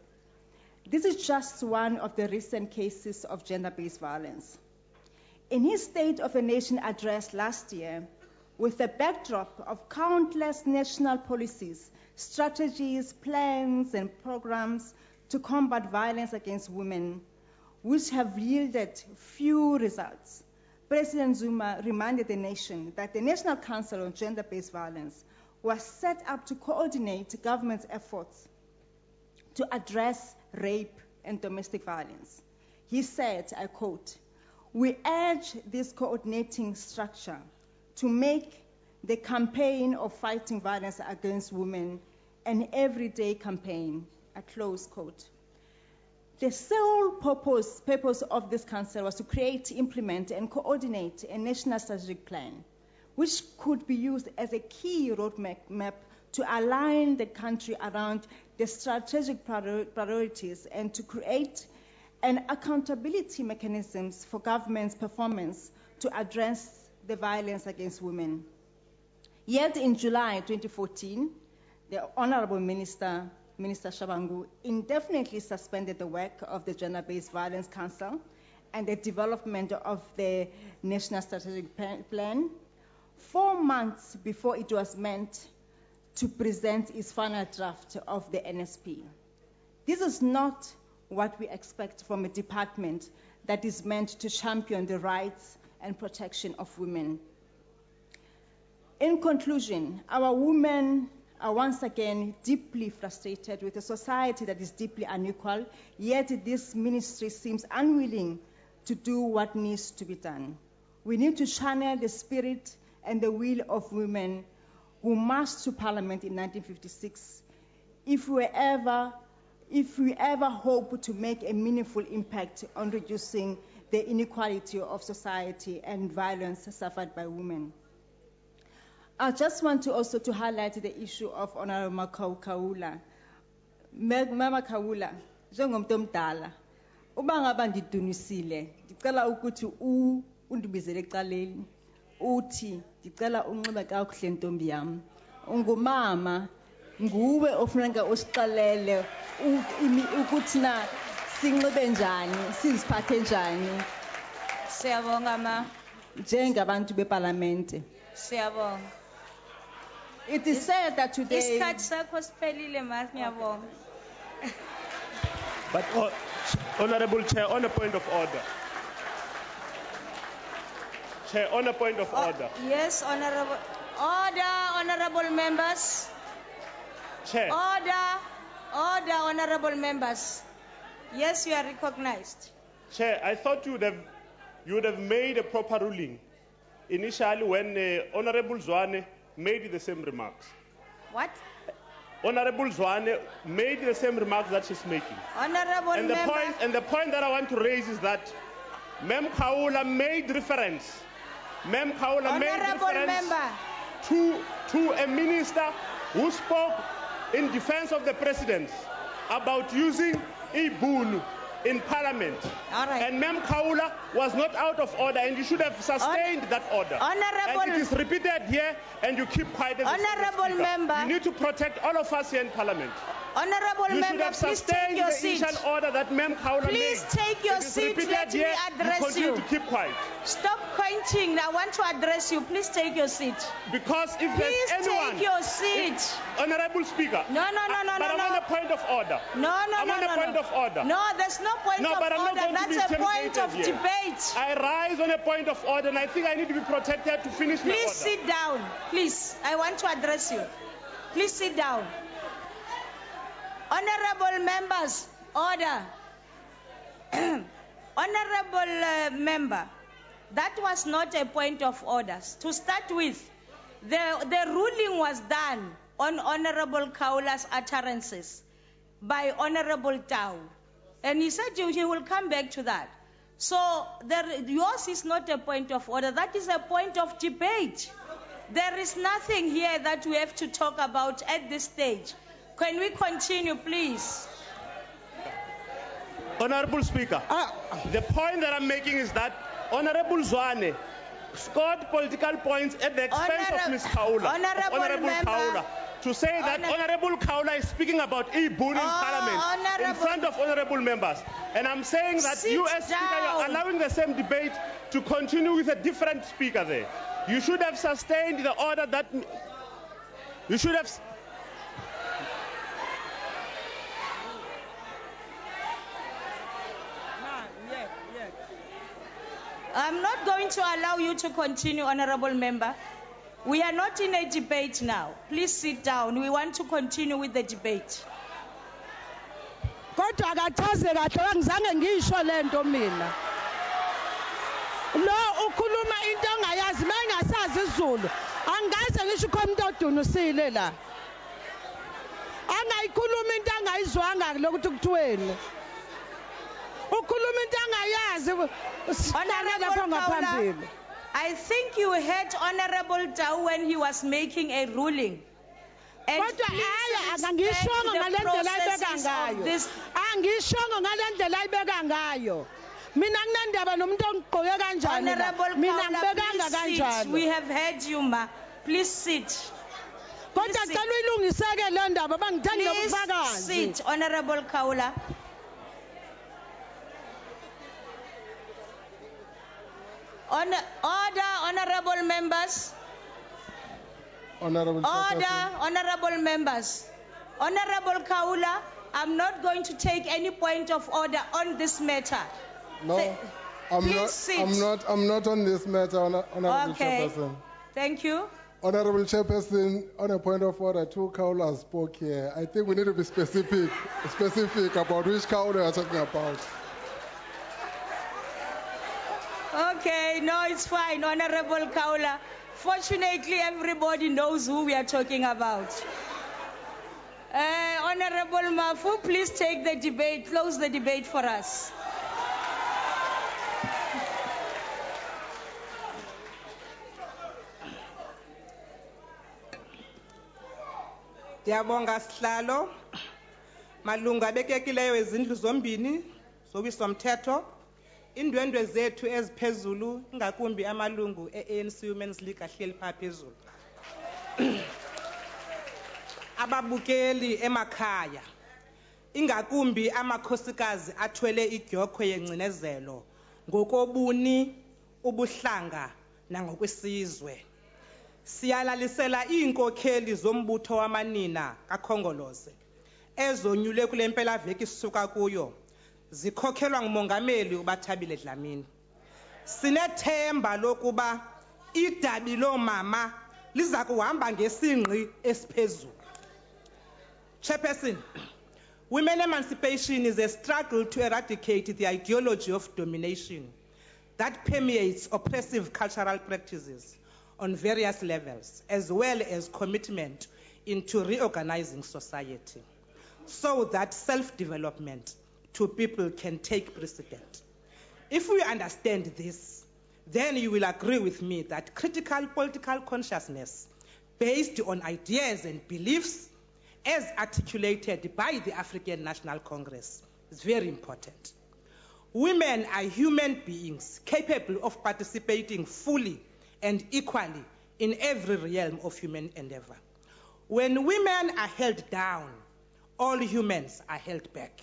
This is just one of the recent cases of gender-based violence. In his State of a Nation address last year, with the backdrop of countless national policies, strategies, plans, and programs to combat violence against women, which have yielded few results, President Zuma reminded the nation that the National Council on Gender-Based Violence was set up to coordinate government's efforts to address rape and domestic violence. He said, I quote, "We urge this coordinating structure to make the campaign of fighting violence against women an everyday campaign," a close quote. The sole purpose of this council was to create, implement, and coordinate a national strategic plan, which could be used as a key roadmap to align the country around the strategic priorities and to create an accountability mechanisms for government's performance to address the violence against women. Yet in July 2014, the Honorable Minister Shabangu indefinitely suspended the work of the Gender-Based Violence Council and the development of the National Strategic Plan 4 months before it was meant to present its final draft of the NSP. This is not what we expect from a department that is meant to champion the rights and protection of women. In conclusion, our women are once again deeply frustrated with a society that is deeply unequal, yet this ministry seems unwilling to do what needs to be done. We need to channel the spirit and the will of women who marched to Parliament in 1956 if we ever hope to make a meaningful impact on reducing the inequality of society and violence suffered by women. I just want to also to highlight the issue of Honorable Kaula. Mama Kaula, njengomuntu omdala, uba ngaba ndidunisile, ndicela ukuthi undibizele ecaleni, uthi ndicela unxibe kakuhle ntombi yami. Ungumama, nguwe ofuneka usixelele ukuthi na sinxibe njani, siziphathe njani. Siyabonga ma. Njengabantu beParlamente. Siyabonga. It is said that today. But Honorable Chair, on a point of order. Chair, on a point of order. Yes, honorable. Order, honorable members. Chair. Order, honorable members. Yes, you are recognized. Chair, I thought you would have made a proper ruling initially when Honorable Zwane made the same remarks. What? Honorable Zwane made the same remarks that she's making. Honorable member. The point that I want to raise is that Mem Kaula made reference. To a minister who spoke in defense of the president about using Ibunu in Parliament. All right. And Mem Kaula was not out of order, and you should have sustained that order. Honorable. And it is repeated here, and you keep quiet. Honorable member. You need to protect all of us here in Parliament. Honorable member, please take your seat. Order that Mem Kaula please made. Take your seat. Let me address you. Continue to keep quiet. Stop pointing. I want to address you. Please take your seat. Because if there's anyone. Please take your seat. Honorable Speaker. No. But I'm on a point of order. I'm on a point of order. No, there's no point of order. That's a point of debate. I rise on a point of order, and I think I need to be protected to finish my order. Please sit down. Please. I want to address you. Please sit down. Honorable members, order. Honorable member, that was not a point of orders. To start with, the ruling was done on Honorable Kaula's utterances by Honorable Tau. And he said he will come back to that. So yours is not a point of order. That is a point of debate. There is nothing here that we have to talk about at this stage. Can we continue, please? Honorable Speaker, the point that I'm making is that Honorable Zwane scored political points at the expense of Ms. Kaula. Honorable Kaula. To say that Honorable Kaula is speaking about e-boon in Parliament in front of honorable members. And I'm saying that you as Speaker are allowing the same debate to continue with a different speaker there. You should have sustained the order that... You should have... I'm not going to allow you to continue, Honorable Member. We are not in a debate now. Please sit down. We want to continue with the debate. Kodwa akachaze kahle angizange ngisho lento mina. Lo ukhuluma into ongayazi mayingasazi isiZulu. Angaze ngisho umuntu odunusile la. Angayikhuluma into angayizwanga lokuthi kuthweni. Ukhuluma into angayazi. Honorable, I think you heard Honorable Tau when he was making a ruling. And angishongo ngalendlela ayibeka ngayo. Angishongo ngalendlela ayibeka ngayo. Mina nginandaba nomuntu ongigqoke kanjani la. Mina ngibekanga kanjani. We have heard you, ma. Please sit. Kodwa cela uyilungiseke le ndaba bangithandi nobufakazi. Sit, Honorable Kaula. Order, honorable members. Honorable Honorable members. Honorable Kaula, I'm not going to take any point of order on this matter. No, I'm not on this matter, Honorable Chairperson. Thank you. Honorable Chairperson, on a point of order, two Kaula spoke here. I think we need to be specific about which Kaula we are talking about. Okay, no, it's fine, Honorable Kaula. Fortunately, everybody knows who we are talking about. Honorable Mafu, please take the debate, close the debate for us. Ndiyabonga sihlalo malunga bekekileyo ezindlu zombini zowiswa mthetho indwendwe zethu eziphezulu ingakumbi amalungu e-ANC Women's League ahleli phaa phezulu ababukeli emakhaya ingakumbi amakhosikazi athwele igyokhwe yengcinezelo ngokobuni ubuhlanga nangokwesizwe siyalalisela iinkokheli zombutho wamanina kakhongolose ezonyule kule mpelaveki sisuka kuyo zikhokhelwa ngumongameli uBathabile Dlamini. Sinethemba lokuba idabi lomama liza kuhamba ngesingqi esiphezulu. Chairperson, women emancipation is a struggle to eradicate the ideology of domination that permeates oppressive cultural practices on various levels, as well as commitment into reorganizing society, so that self-development to people can take precedent. If we understand this, then you will agree with me that critical political consciousness based on ideas and beliefs as articulated by the African National Congress is very important. Women are human beings capable of participating fully and equally in every realm of human endeavor. When women are held down, all humans are held back.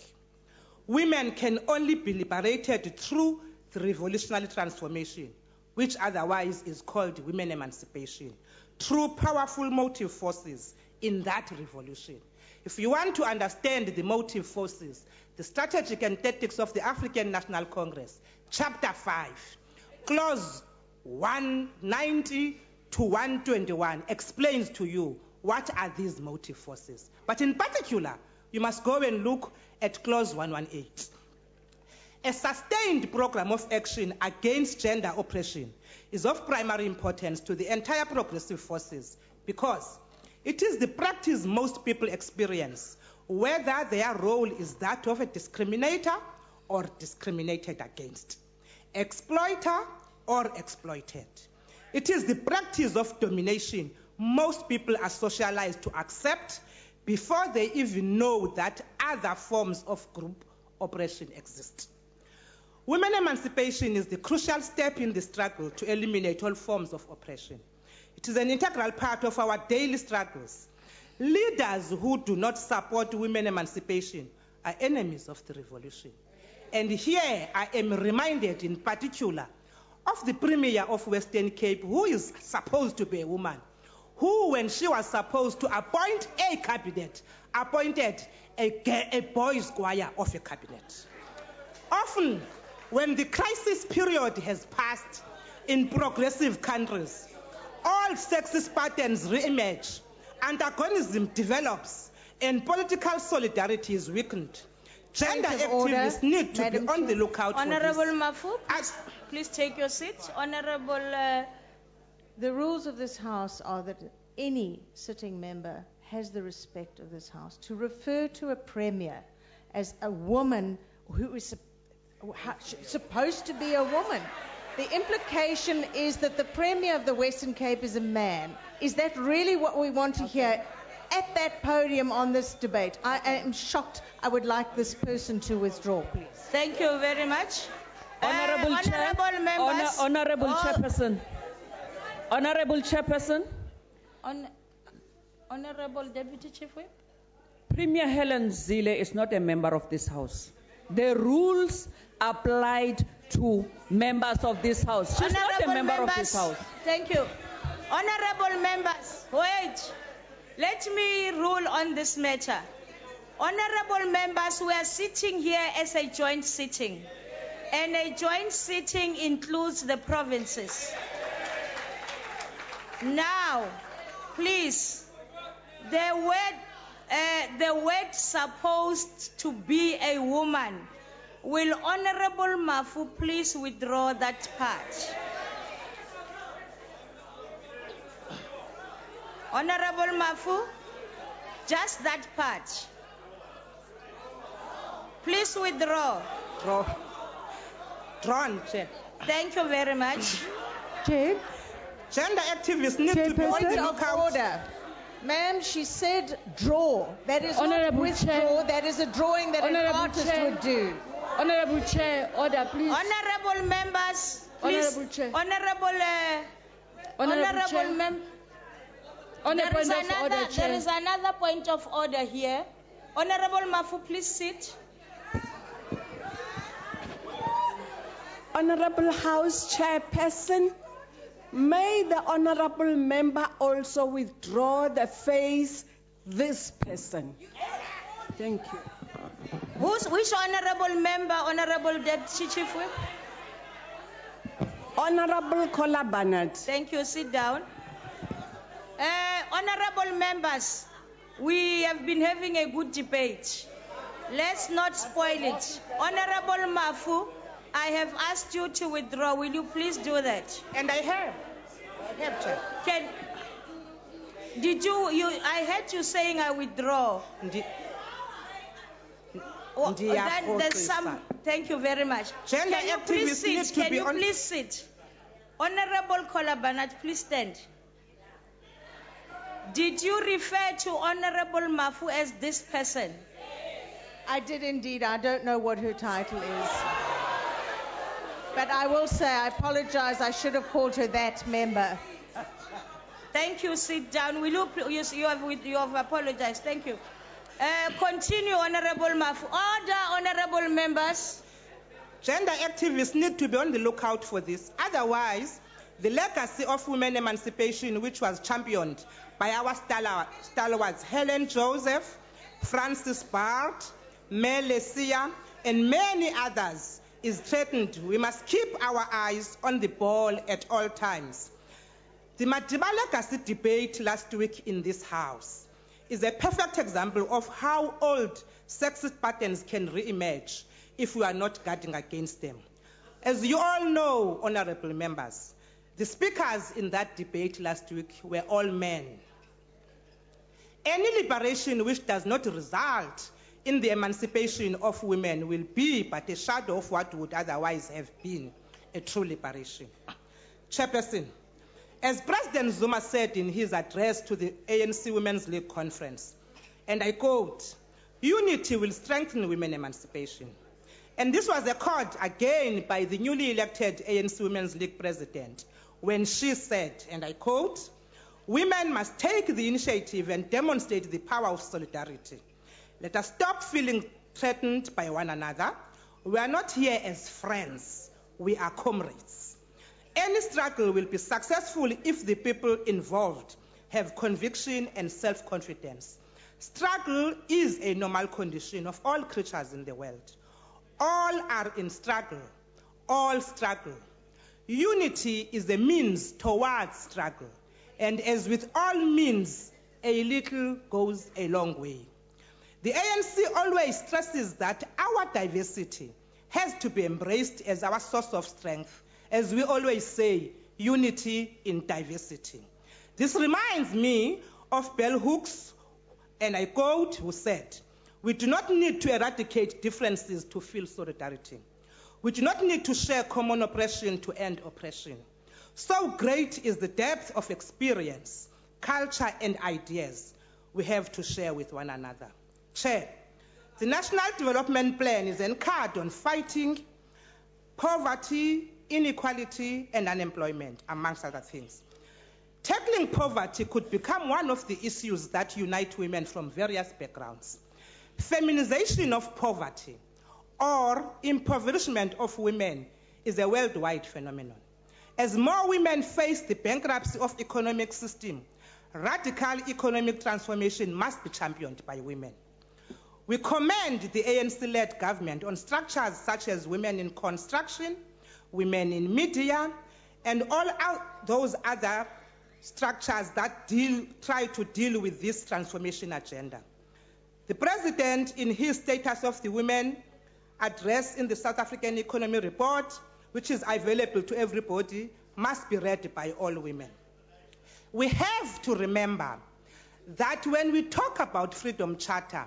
Women can only be liberated through the revolutionary transformation, which otherwise is called women emancipation, through powerful motive forces in that revolution. If you want to understand the motive forces, the strategic and tactics of the African National Congress, Chapter 5, Clause 190 to 121 explains to you what are these motive forces. But in particular, You must go and look at clause 118. A sustained program of action against gender oppression is of primary importance to the entire progressive forces because it is the practice most people experience, whether their role is that of a discriminator or discriminated against, exploiter or exploited. It is the practice of domination most people are socialized to accept before they even know that other forms of group oppression exist. Women emancipation is the crucial step in the struggle to eliminate all forms of oppression. It is an integral part of our daily struggles. Leaders who do not support women emancipation are enemies of the revolution. And here I am reminded in particular of the Premier of Western Cape, who is supposed to be a woman, who, when she was supposed to appoint a cabinet, appointed a boys' choir of a cabinet. Often, when the crisis period has passed in progressive countries, all sexist patterns re-emerge, antagonism develops, and political solidarity is weakened. Gender activists need to be on the lookout Honorable for this. Mafu, please take your seat. Honorable... The rules of this House are that any sitting member has the respect of this House. To refer to a Premier as a woman who is supposed to be a woman, the implication is that the Premier of the Western Cape is a man. Is that really what we want to hear at that podium on this debate? I am shocked. I would like this person to withdraw, please. Thank you very much. Honorable Chair, Honorable members. Honorable Chairperson. Honorable Chairperson. Honorable Deputy Chief Whip. Premier Helen Zille is not a member of this House. The rules applied to members of this House. She's not a member of this House. Thank you. Honorable members, wait. Let me rule on this matter. Honorable members, we are sitting here as a joint sitting. And a joint sitting includes the provinces. Now, please, the word supposed to be a woman. Will Honorable Mafu please withdraw that part? Honorable Mafu, just that part. Please withdraw. Drawn, Chair. Thank you very much. Chair. Gender activists need to be on the lookout. Order. Ma'am, she said draw. That is Honorable not withdraw. Chair. That is a drawing that an Honorable artist Chair. would do. Honorable Chair, order, please. Honorable members, please. Honorable Chair. Honorable Chair. member. There is another point of order here. Honorable Mafu, please sit. Honorable House Chairperson, may the honorable member also withdraw the phrase, this person. Thank you. Which honorable member, Honorable Deputy Chief Whip? Honorable Kola Barnett. Thank you. Sit down. Honorable members, we have been having a good debate. Let's not spoil it. Honorable Mafu, I have asked you to withdraw. Will you please do that? And I have. Chair. I heard you saying I withdraw. There's some. Thank you very much. Gender Can you please activists need sit? to Can be you on- please sit? Honorable Kola Barnett, please stand. Did you refer to Honorable Mafu as this person? I did indeed. I don't know what her title is. But I will say, I apologize. I should have called her that member. Thank you. Sit down. Will you have apologized. Thank you. Continue, Honorable Mafu. Order, honorable members. Gender activists need to be on the lookout for this. Otherwise, the legacy of women emancipation, which was championed by our stalwarts Helen Joseph, Francis Bart, Mele Sia, and many others, is threatened. We must keep our eyes on the ball at all times. The Madiba legacy debate last week in this House is a perfect example of how old sexist patterns can re-emerge if we are not guarding against them. As you all know, honorable members, the speakers in that debate last week were all men. Any liberation which does not result in the emancipation of women will be but a shadow of what would otherwise have been a true liberation. Chairperson, as President Zuma said in his address to the ANC Women's League conference, and I quote, "Unity will strengthen women emancipation." And this was echoed again by the newly elected ANC Women's League president when she said, and I quote, "Women must take the initiative and demonstrate the power of solidarity. Let us stop feeling threatened by one another. We are not here as friends. We are comrades. Any struggle will be successful if the people involved have conviction and self-confidence. Struggle is a normal condition of all creatures in the world. All are in struggle. All struggle. Unity is the means towards struggle. And as with all means, a little goes a long way. The ANC always stresses that our diversity has to be embraced as our source of strength. As we always say, unity in diversity. This reminds me of Bell Hooks, and I quote, who said, "We do not need to eradicate differences to feel solidarity. We do not need to share common oppression to end oppression. So great is the depth of experience, culture, and ideas we have to share with one another." Chair, the National Development Plan is anchored on fighting poverty, inequality, and unemployment, amongst other things. Tackling poverty could become one of the issues that unite women from various backgrounds. Feminization of poverty or impoverishment of women is a worldwide phenomenon. As more women face the bankruptcy of economic system, radical economic transformation must be championed by women. We commend the ANC-led government on structures such as women in construction, women in media, and all those other structures that try to deal with this transformation agenda. The President, in his Status of the Women address in the South African Economy Report, which is available to everybody, must be read by all women. We have to remember that when we talk about Freedom Charter,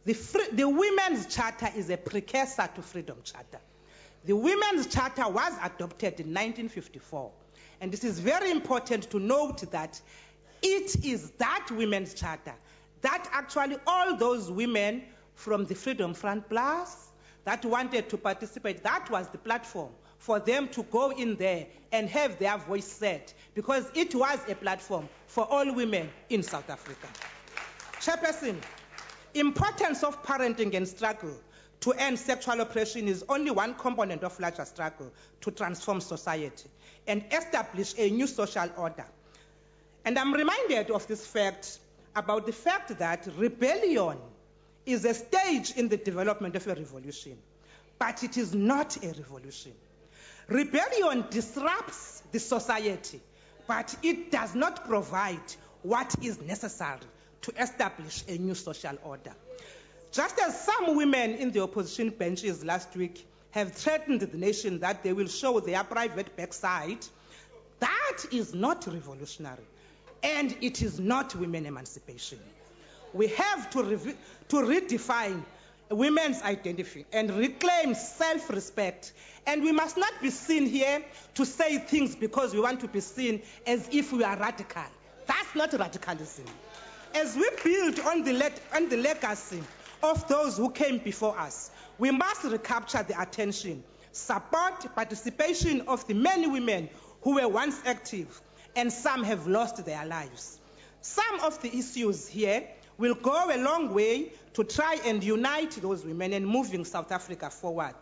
the Women's Charter is a precursor to Freedom Charter. The Women's Charter was adopted in 1954. And this is very important to note that it is that Women's Charter that actually all those women from the Freedom Front Plus that wanted to participate, that was the platform for them to go in there and have their voice said, because it was a platform for all women in South Africa. Chairperson, importance of parenting and struggle to end sexual oppression is only one component of larger struggle to transform society and establish a new social order. And I'm reminded of this fact, about the fact that rebellion is a stage in the development of a revolution, but it is not a revolution. Rebellion disrupts the society, but it does not provide what is necessary to establish a new social order. Just as some women in the opposition benches last week have threatened the nation that they will show their private backside, that is not revolutionary, and it is not women emancipation. We have to redefine women's identity and reclaim self-respect, and we must not be seen here to say things because we want to be seen as if we are radical. That's not radicalism. As we build on the legacy of those who came before us, we must recapture the attention, support, participation of the many women who were once active, and some have lost their lives. Some of the issues here will go a long way to try and unite those women and moving South Africa forward.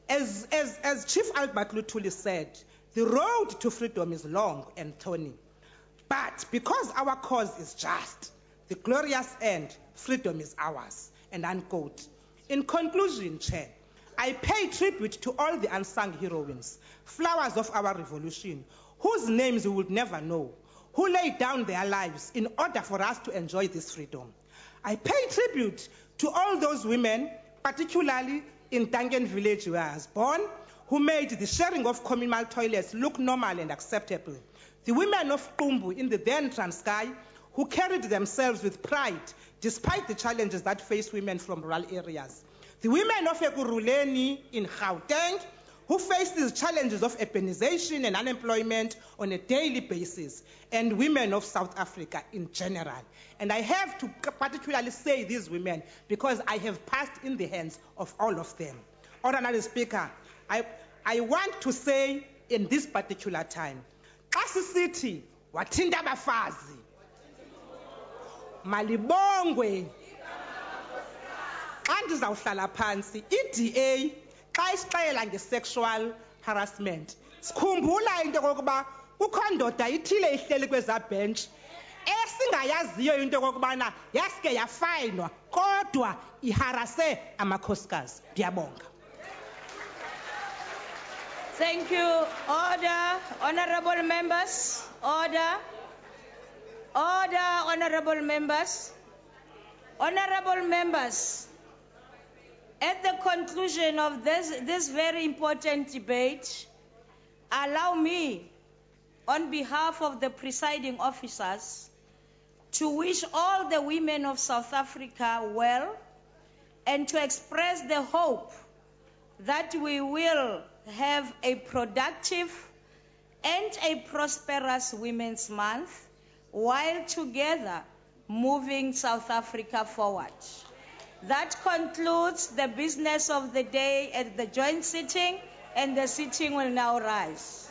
As Chief Albert Lutuli said, the road to freedom is long and thorny. But because our cause is just, the glorious end, freedom is ours, and unquote. In conclusion, Chair, I pay tribute to all the unsung heroines, flowers of our revolution, whose names we would never know, who laid down their lives in order for us to enjoy this freedom. I pay tribute to all those women, particularly in Tangen village where I was born, who made the sharing of communal toilets look normal and acceptable. The women of Qumbu in the then Transkei, who carried themselves with pride despite the challenges that face women from rural areas. The women of Ekurhuleni in Gauteng, who face these challenges of urbanization and unemployment on a daily basis, and women of South Africa in general. And I have to particularly say these women because I have passed in the hands of all of them. Honorable Speaker, I want to say in this particular time, xa sisithi wathinta abafazi malibongwe xa ndizawuhlala phansi i-DA xa isixelela nge-sexual harassment sikhumbula into yokokuba kukho ndoda ithile ihleli kweza bench esingayaziyo into yokokubana yasike yafayinwa kodwa iharase amakhosikazi. Ndiyabonga. Thank you. Order, honorable members. Order. Order, honorable members. Honorable members, at the conclusion of this very important debate, allow me, on behalf of the presiding officers, to wish all the women of South Africa well and to express the hope that we will have a productive and a prosperous Women's Month while together moving South Africa forward. That concludes the business of the day at the joint sitting, and the sitting will now rise.